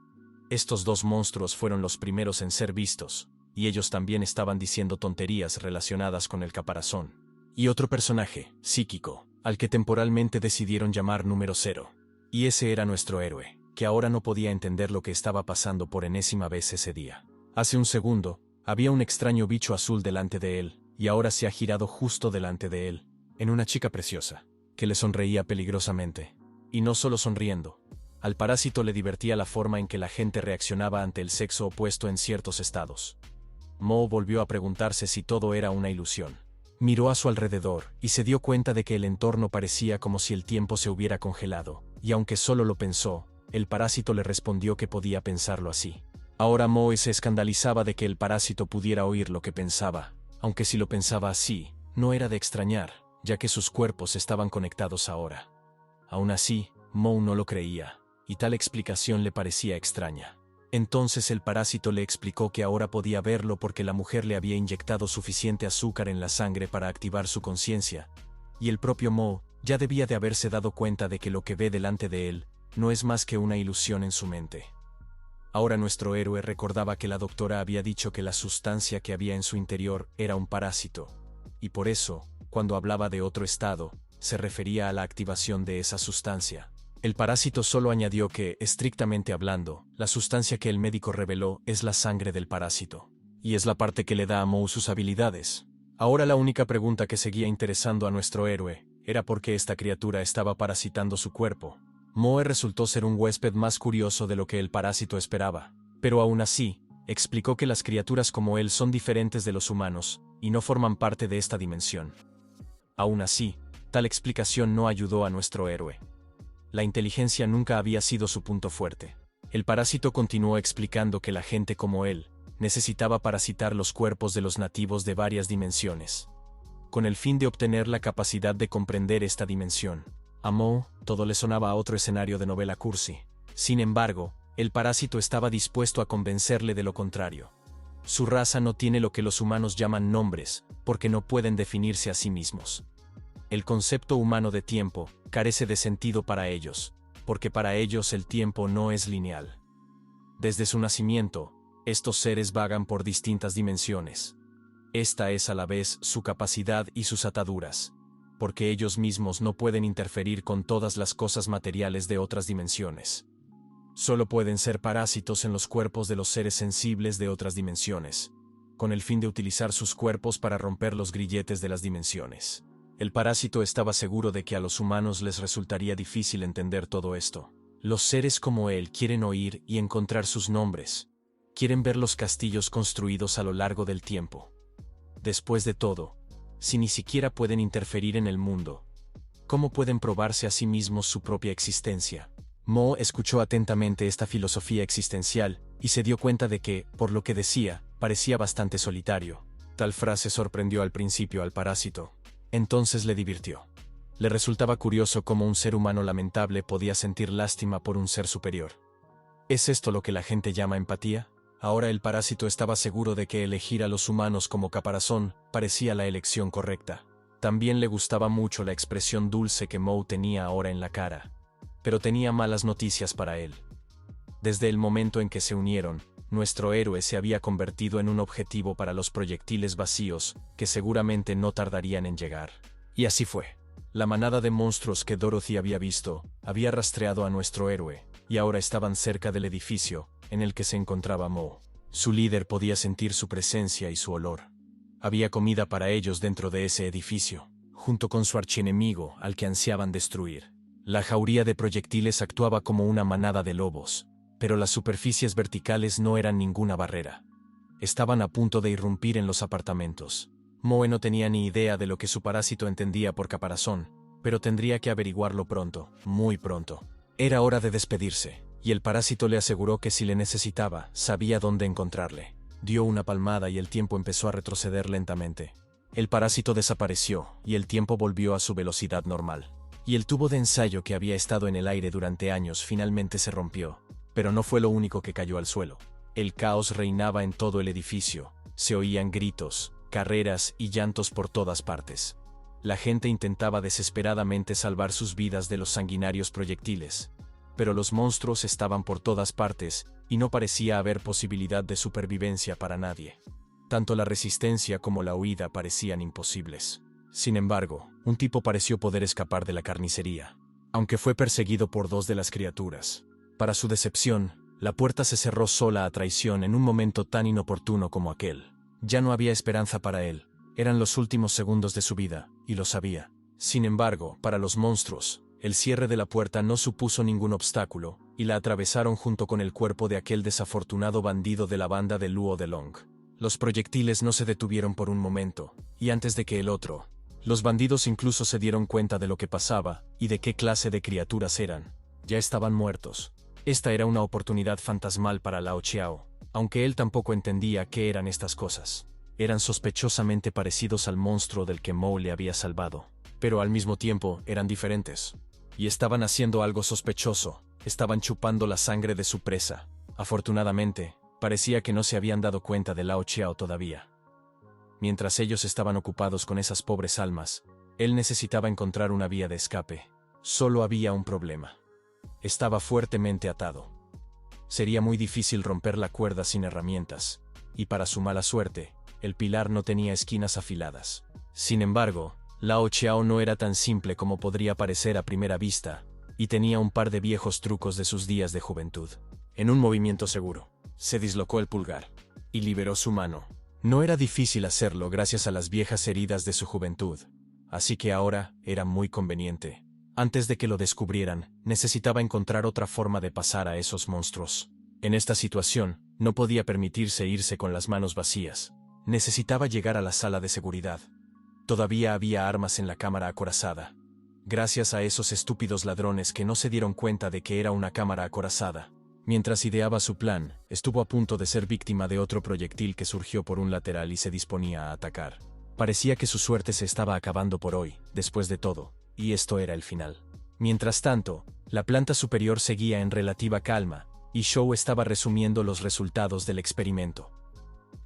Estos dos monstruos fueron los primeros en ser vistos, y ellos también estaban diciendo tonterías relacionadas con el caparazón. Y otro personaje, psíquico, al que temporalmente decidieron llamar número 0. Y ese era nuestro héroe, que ahora no podía entender lo que estaba pasando por enésima vez ese día. Hace un segundo, había un extraño bicho azul delante de él, y ahora se ha girado justo delante de él, en una chica preciosa, que le sonreía peligrosamente. Y no solo sonriendo. Al parásito le divertía la forma en que la gente reaccionaba ante el sexo opuesto en ciertos estados. Mo volvió a preguntarse si todo era una ilusión. Miró a su alrededor y se dio cuenta de que el entorno parecía como si el tiempo se hubiera congelado, y aunque solo lo pensó, el parásito le respondió que podía pensarlo así. Ahora Moe se escandalizaba de que el parásito pudiera oír lo que pensaba, aunque si lo pensaba así, no era de extrañar, ya que sus cuerpos estaban conectados ahora. Aún así, Moe no lo creía, y tal explicación le parecía extraña. Entonces el parásito le explicó que ahora podía verlo porque la mujer le había inyectado suficiente azúcar en la sangre para activar su conciencia, y el propio Moe ya debía de haberse dado cuenta de que lo que ve delante de él no es más que una ilusión en su mente. Ahora nuestro héroe recordaba que la doctora había dicho que la sustancia que había en su interior era un parásito, y por eso, cuando hablaba de otro estado, se refería a la activación de esa sustancia. El parásito solo añadió que, estrictamente hablando, la sustancia que el médico reveló es la sangre del parásito, y es la parte que le da a Moe sus habilidades. Ahora la única pregunta que seguía interesando a nuestro héroe era por qué esta criatura estaba parasitando su cuerpo. Moe resultó ser un huésped más curioso de lo que el parásito esperaba, pero aún así, explicó que las criaturas como él son diferentes de los humanos, y no forman parte de esta dimensión. Aún así, tal explicación no ayudó a nuestro héroe. La inteligencia nunca había sido su punto fuerte. El parásito continuó explicando que la gente como él necesitaba parasitar los cuerpos de los nativos de varias dimensiones, con el fin de obtener la capacidad de comprender esta dimensión. A Moe, todo le sonaba a otro escenario de novela cursi. Sin embargo, el parásito estaba dispuesto a convencerle de lo contrario. Su raza no tiene lo que los humanos llaman nombres, porque no pueden definirse a sí mismos. El concepto humano de tiempo carece de sentido para ellos, porque para ellos el tiempo no es lineal. Desde su nacimiento, estos seres vagan por distintas dimensiones. Esta es a la vez su capacidad y sus ataduras, porque ellos mismos no pueden interferir con todas las cosas materiales de otras dimensiones. Solo pueden ser parásitos en los cuerpos de los seres sensibles de otras dimensiones, con el fin de utilizar sus cuerpos para romper los grilletes de las dimensiones. El parásito estaba seguro de que a los humanos les resultaría difícil entender todo esto. Los seres como él quieren oír y encontrar sus nombres. Quieren ver los castillos construidos a lo largo del tiempo. Después de todo, si ni siquiera pueden interferir en el mundo, ¿cómo pueden probarse a sí mismos su propia existencia? Moe escuchó atentamente esta filosofía existencial y se dio cuenta de que, por lo que decía, parecía bastante solitario. Tal frase sorprendió al principio al parásito. Entonces le divirtió. Le resultaba curioso cómo un ser humano lamentable podía sentir lástima por un ser superior. ¿Es esto lo que la gente llama empatía? Ahora el parásito estaba seguro de que elegir a los humanos como caparazón parecía la elección correcta. También le gustaba mucho la expresión dulce que Moe tenía ahora en la cara. Pero tenía malas noticias para él. Desde el momento en que se unieron, nuestro héroe se había convertido en un objetivo para los proyectiles vacíos, que seguramente no tardarían en llegar. Y así fue. La manada de monstruos que Dorothy había visto, había rastreado a nuestro héroe, y ahora estaban cerca del edificio, en el que se encontraba Moe. Su líder podía sentir su presencia y su olor. Había comida para ellos dentro de ese edificio, junto con su archienemigo, al que ansiaban destruir. La jauría de proyectiles actuaba como una manada de lobos, pero las superficies verticales no eran ninguna barrera. Estaban a punto de irrumpir en los apartamentos. Moe no tenía ni idea de lo que su parásito entendía por caparazón, pero tendría que averiguarlo pronto, muy pronto. Era hora de despedirse, y el parásito le aseguró que si le necesitaba, sabía dónde encontrarle. Dio una palmada y el tiempo empezó a retroceder lentamente. El parásito desapareció, y el tiempo volvió a su velocidad normal. Y el tubo de ensayo que había estado en el aire durante años finalmente se rompió. Pero no fue lo único que cayó al suelo. El caos reinaba en todo el edificio. Se oían gritos, carreras y llantos por todas partes. La gente intentaba desesperadamente salvar sus vidas de los sanguinarios proyectiles. Pero los monstruos estaban por todas partes, y no parecía haber posibilidad de supervivencia para nadie. Tanto la resistencia como la huida parecían imposibles. Sin embargo, un tipo pareció poder escapar de la carnicería, aunque fue perseguido por dos de las criaturas. Para su decepción, la puerta se cerró sola a traición en un momento tan inoportuno como aquel. Ya no había esperanza para él. Eran los últimos segundos de su vida, y lo sabía. Sin embargo, para los monstruos, el cierre de la puerta no supuso ningún obstáculo, y la atravesaron junto con el cuerpo de aquel desafortunado bandido de la banda de Luo de Long. Los proyectiles no se detuvieron por un momento, y antes de que el otro, los bandidos incluso se dieron cuenta de lo que pasaba y de qué clase de criaturas eran. Ya estaban muertos. Esta era una oportunidad fantasmal para Lao Chiao, aunque él tampoco entendía qué eran estas cosas. Eran sospechosamente parecidos al monstruo del que Mou le había salvado, pero al mismo tiempo eran diferentes. Y estaban haciendo algo sospechoso, estaban chupando la sangre de su presa. Afortunadamente, parecía que no se habían dado cuenta de Lao Chiao todavía. Mientras ellos estaban ocupados con esas pobres almas, él necesitaba encontrar una vía de escape. Solo había un problema. Estaba fuertemente atado. Sería muy difícil romper la cuerda sin herramientas, y para su mala suerte, el pilar no tenía esquinas afiladas. Sin embargo, Lao Chiao no era tan simple como podría parecer a primera vista, y tenía un par de viejos trucos de sus días de juventud. En un movimiento seguro, se dislocó el pulgar, y liberó su mano. No era difícil hacerlo gracias a las viejas heridas de su juventud, así que ahora era muy conveniente. Antes de que lo descubrieran, necesitaba encontrar otra forma de pasar a esos monstruos. En esta situación, no podía permitirse irse con las manos vacías. Necesitaba llegar a la sala de seguridad. Todavía había armas en la cámara acorazada. Gracias a esos estúpidos ladrones que no se dieron cuenta de que era una cámara acorazada. Mientras ideaba su plan, estuvo a punto de ser víctima de otro proyectil que surgió por un lateral y se disponía a atacar. Parecía que su suerte se estaba acabando por hoy, después de todo, y esto era el final. Mientras tanto, la planta superior seguía en relativa calma, y Shou estaba resumiendo los resultados del experimento.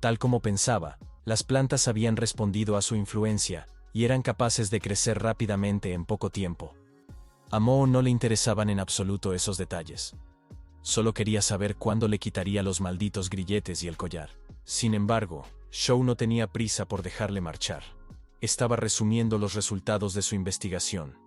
Tal como pensaba, las plantas habían respondido a su influencia, y eran capaces de crecer rápidamente en poco tiempo. A Mo no le interesaban en absoluto esos detalles. Solo quería saber cuándo le quitaría los malditos grilletes y el collar. Sin embargo, Shou no tenía prisa por dejarle marchar. Estaba resumiendo los resultados de su investigación.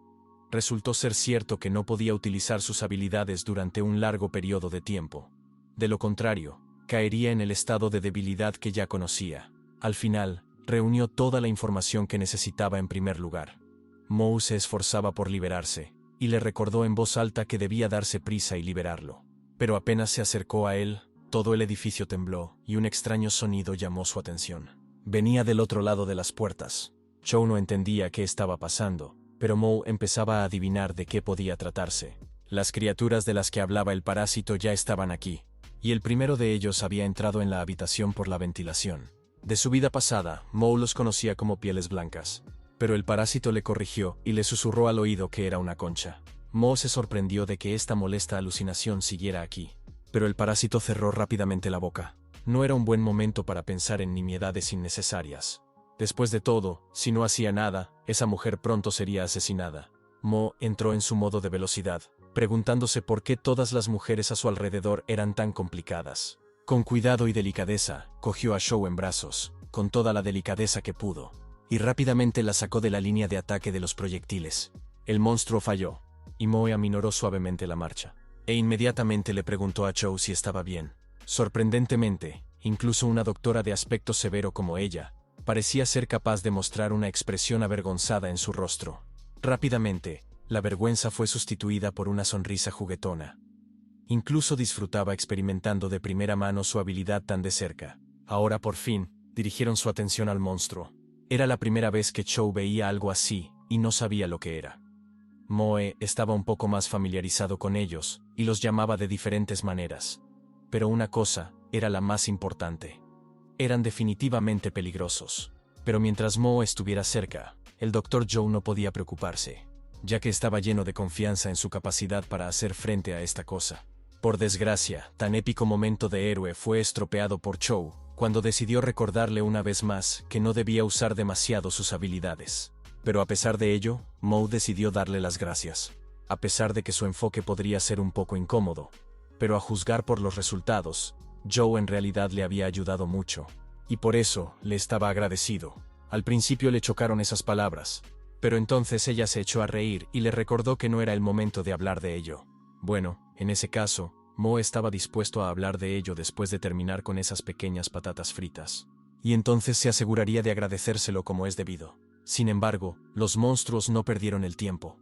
Resultó ser cierto que no podía utilizar sus habilidades durante un largo periodo de tiempo. De lo contrario, caería en el estado de debilidad que ya conocía. Al final, reunió toda la información que necesitaba en primer lugar. Mou se esforzaba por liberarse, y le recordó en voz alta que debía darse prisa y liberarlo. Pero apenas se acercó a él, todo el edificio tembló, y un extraño sonido llamó su atención. Venía del otro lado de las puertas. Shou no entendía qué estaba pasando, pero Mou empezaba a adivinar de qué podía tratarse. Las criaturas de las que hablaba el parásito ya estaban aquí, y el primero de ellos había entrado en la habitación por la ventilación. De su vida pasada, Mou los conocía como pieles blancas, pero el parásito le corrigió y le susurró al oído que era una concha. Mo se sorprendió de que esta molesta alucinación siguiera aquí, pero el parásito cerró rápidamente la boca. No era un buen momento para pensar en nimiedades innecesarias. Después de todo, si no hacía nada, esa mujer pronto sería asesinada. Mo entró en su modo de velocidad, preguntándose por qué todas las mujeres a su alrededor eran tan complicadas. Con cuidado y delicadeza, cogió a Shou en brazos, con toda la delicadeza que pudo, y rápidamente la sacó de la línea de ataque de los proyectiles. El monstruo falló, y Moe aminoró suavemente la marcha, e inmediatamente le preguntó a Shou si estaba bien. Sorprendentemente, incluso una doctora de aspecto severo como ella, parecía ser capaz de mostrar una expresión avergonzada en su rostro. Rápidamente, la vergüenza fue sustituida por una sonrisa juguetona. Incluso disfrutaba experimentando de primera mano su habilidad tan de cerca. Ahora por fin, dirigieron su atención al monstruo. Era la primera vez que Shou veía algo así, y no sabía lo que era. Moe estaba un poco más familiarizado con ellos, y los llamaba de diferentes maneras. Pero una cosa era la más importante. Eran definitivamente peligrosos. Pero mientras Moe estuviera cerca, el Dr. Zhou no podía preocuparse, ya que estaba lleno de confianza en su capacidad para hacer frente a esta cosa. Por desgracia, tan épico momento de héroe fue estropeado por Zhou, cuando decidió recordarle una vez más que no debía usar demasiado sus habilidades. Pero a pesar de ello, Moe decidió darle las gracias. A pesar de que su enfoque podría ser un poco incómodo. Pero a juzgar por los resultados, Zhou en realidad le había ayudado mucho. Y por eso, le estaba agradecido. Al principio le chocaron esas palabras. Pero entonces ella se echó a reír y le recordó que no era el momento de hablar de ello. Bueno, en ese caso, Moe estaba dispuesto a hablar de ello después de terminar con esas pequeñas patatas fritas. Y entonces se aseguraría de agradecérselo como es debido. Sin embargo, los monstruos no perdieron el tiempo.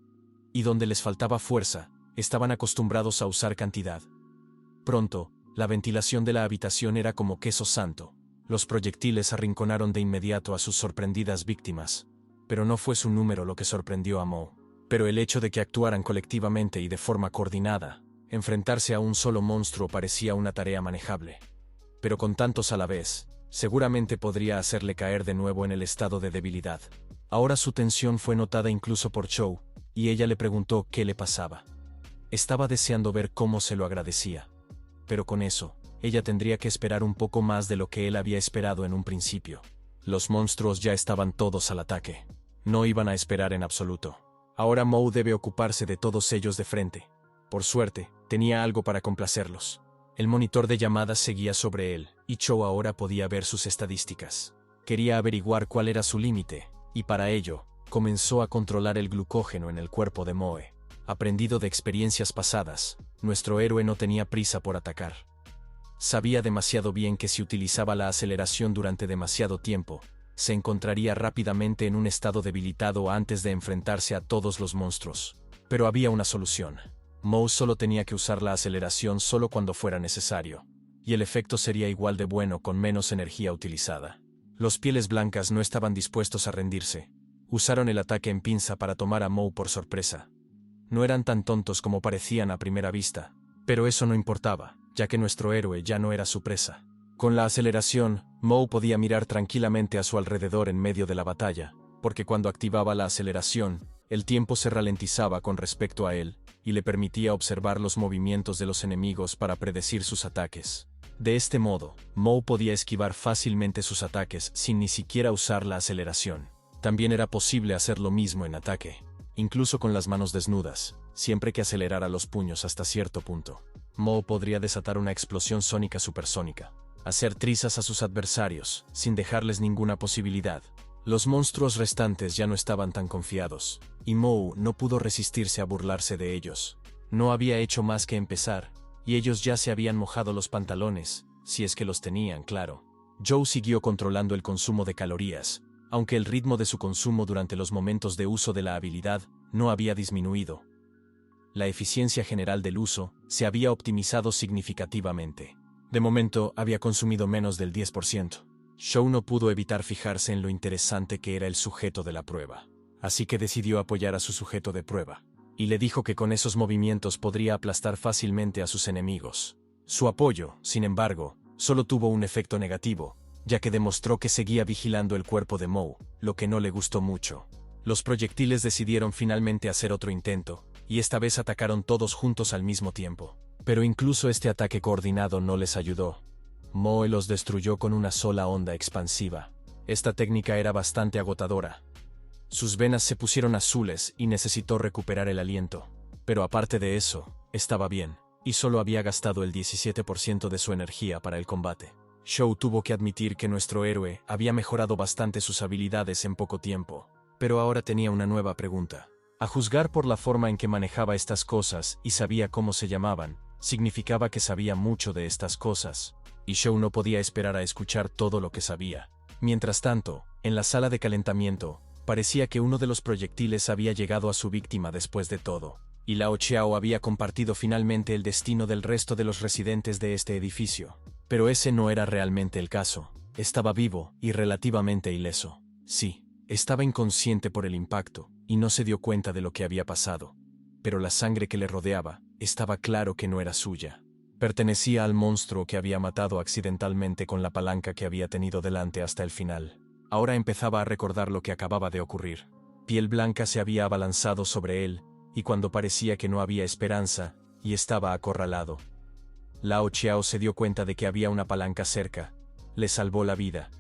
Y donde les faltaba fuerza, estaban acostumbrados a usar cantidad. Pronto, la ventilación de la habitación era como queso santo. Los proyectiles arrinconaron de inmediato a sus sorprendidas víctimas, pero no fue su número lo que sorprendió a Mo. Pero el hecho de que actuaran colectivamente y de forma coordinada, enfrentarse a un solo monstruo parecía una tarea manejable. Pero con tantos a la vez, seguramente podría hacerle caer de nuevo en el estado de debilidad. Ahora su tensión fue notada incluso por Chow, y ella le preguntó qué le pasaba. Estaba deseando ver cómo se lo agradecía. Pero con eso, ella tendría que esperar un poco más de lo que él había esperado en un principio. Los monstruos ya estaban todos al ataque. No iban a esperar en absoluto. Ahora Mo debe ocuparse de todos ellos de frente. Por suerte, tenía algo para complacerlos. El monitor de llamadas seguía sobre él, y Chow ahora podía ver sus estadísticas. Quería averiguar cuál era su límite, y para ello, comenzó a controlar el glucógeno en el cuerpo de Moe. Aprendido de experiencias pasadas, nuestro héroe no tenía prisa por atacar. Sabía demasiado bien que si utilizaba la aceleración durante demasiado tiempo, se encontraría rápidamente en un estado debilitado antes de enfrentarse a todos los monstruos. Pero había una solución. Mo solo tenía que usar la aceleración solo cuando fuera necesario, y el efecto sería igual de bueno con menos energía utilizada. Los Pieles Blancas no estaban dispuestos a rendirse. Usaron el ataque en pinza para tomar a Mo por sorpresa. No eran tan tontos como parecían a primera vista, pero eso no importaba, ya que nuestro héroe ya no era su presa. Con la aceleración, Mo podía mirar tranquilamente a su alrededor en medio de la batalla, porque cuando activaba la aceleración, el tiempo se ralentizaba con respecto a él, y le permitía observar los movimientos de los enemigos para predecir sus ataques. De este modo, Mo podía esquivar fácilmente sus ataques sin ni siquiera usar la aceleración. También era posible hacer lo mismo en ataque, incluso con las manos desnudas, siempre que acelerara los puños hasta cierto punto. Mo podría desatar una explosión sónica supersónica, hacer trizas a sus adversarios, sin dejarles ninguna posibilidad. Los monstruos restantes ya no estaban tan confiados, y Mo no pudo resistirse a burlarse de ellos. No había hecho más que empezar, y ellos ya se habían mojado los pantalones, si es que los tenían, claro. Joe siguió controlando el consumo de calorías, aunque el ritmo de su consumo durante los momentos de uso de la habilidad no había disminuido. La eficiencia general del uso se había optimizado significativamente. De momento, había consumido menos del 10%. Joe no pudo evitar fijarse en lo interesante que era el sujeto de la prueba. Así que decidió apoyar a su sujeto de prueba, y le dijo que con esos movimientos podría aplastar fácilmente a sus enemigos. Su apoyo, sin embargo, solo tuvo un efecto negativo, ya que demostró que seguía vigilando el cuerpo de Mo, lo que no le gustó mucho. Los proyectiles decidieron finalmente hacer otro intento, y esta vez atacaron todos juntos al mismo tiempo. Pero incluso este ataque coordinado no les ayudó. Moe los destruyó con una sola onda expansiva. Esta técnica era bastante agotadora. Sus venas se pusieron azules y necesitó recuperar el aliento. Pero aparte de eso, estaba bien, y solo había gastado el 17% de su energía para el combate. Joe tuvo que admitir que nuestro héroe había mejorado bastante sus habilidades en poco tiempo. Pero ahora tenía una nueva pregunta. A juzgar por la forma en que manejaba estas cosas y sabía cómo se llamaban, significaba que sabía mucho de estas cosas, y Joe no podía esperar a escuchar todo lo que sabía. Mientras tanto, en la sala de calentamiento, parecía que uno de los proyectiles había llegado a su víctima después de todo, y Lao Chiao había compartido finalmente el destino del resto de los residentes de este edificio. Pero ese no era realmente el caso. Estaba vivo y relativamente ileso. Sí, estaba inconsciente por el impacto, y no se dio cuenta de lo que había pasado. Pero la sangre que le rodeaba, estaba claro que no era suya. Pertenecía al monstruo que había matado accidentalmente con la palanca que había tenido delante hasta el final. Ahora empezaba a recordar lo que acababa de ocurrir. Piel Blanca se había abalanzado sobre él, y cuando parecía que no había esperanza, y estaba acorralado, Lao Chiao se dio cuenta de que había una palanca cerca. Le salvó la vida.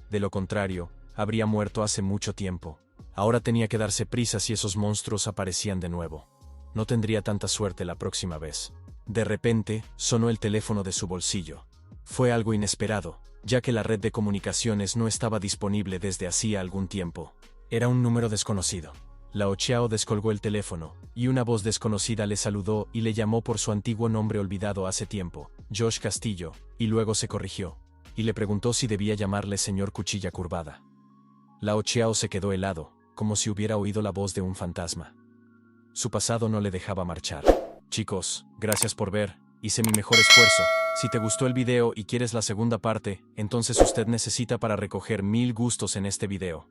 De lo contrario, habría muerto hace mucho tiempo. Ahora tenía que darse prisa si esos monstruos aparecían de nuevo. No tendría tanta suerte la próxima vez. De repente, sonó el teléfono de su bolsillo. Fue algo inesperado, ya que la red de comunicaciones no estaba disponible desde hacía algún tiempo. Era un número desconocido. Lao Chiao descolgó el teléfono, y una voz desconocida le saludó y le llamó por su antiguo nombre olvidado hace tiempo, Josh Castillo, y luego se corrigió, y le preguntó si debía llamarle señor Cuchilla Curvada. Lao Chiao se quedó helado, como si hubiera oído la voz de un fantasma. Su pasado no le dejaba marchar. Chicos, gracias por ver. hice mi mejor esfuerzo. Si te gustó el video y quieres la segunda parte, entonces usted necesita para recoger 1000 gustos en este video.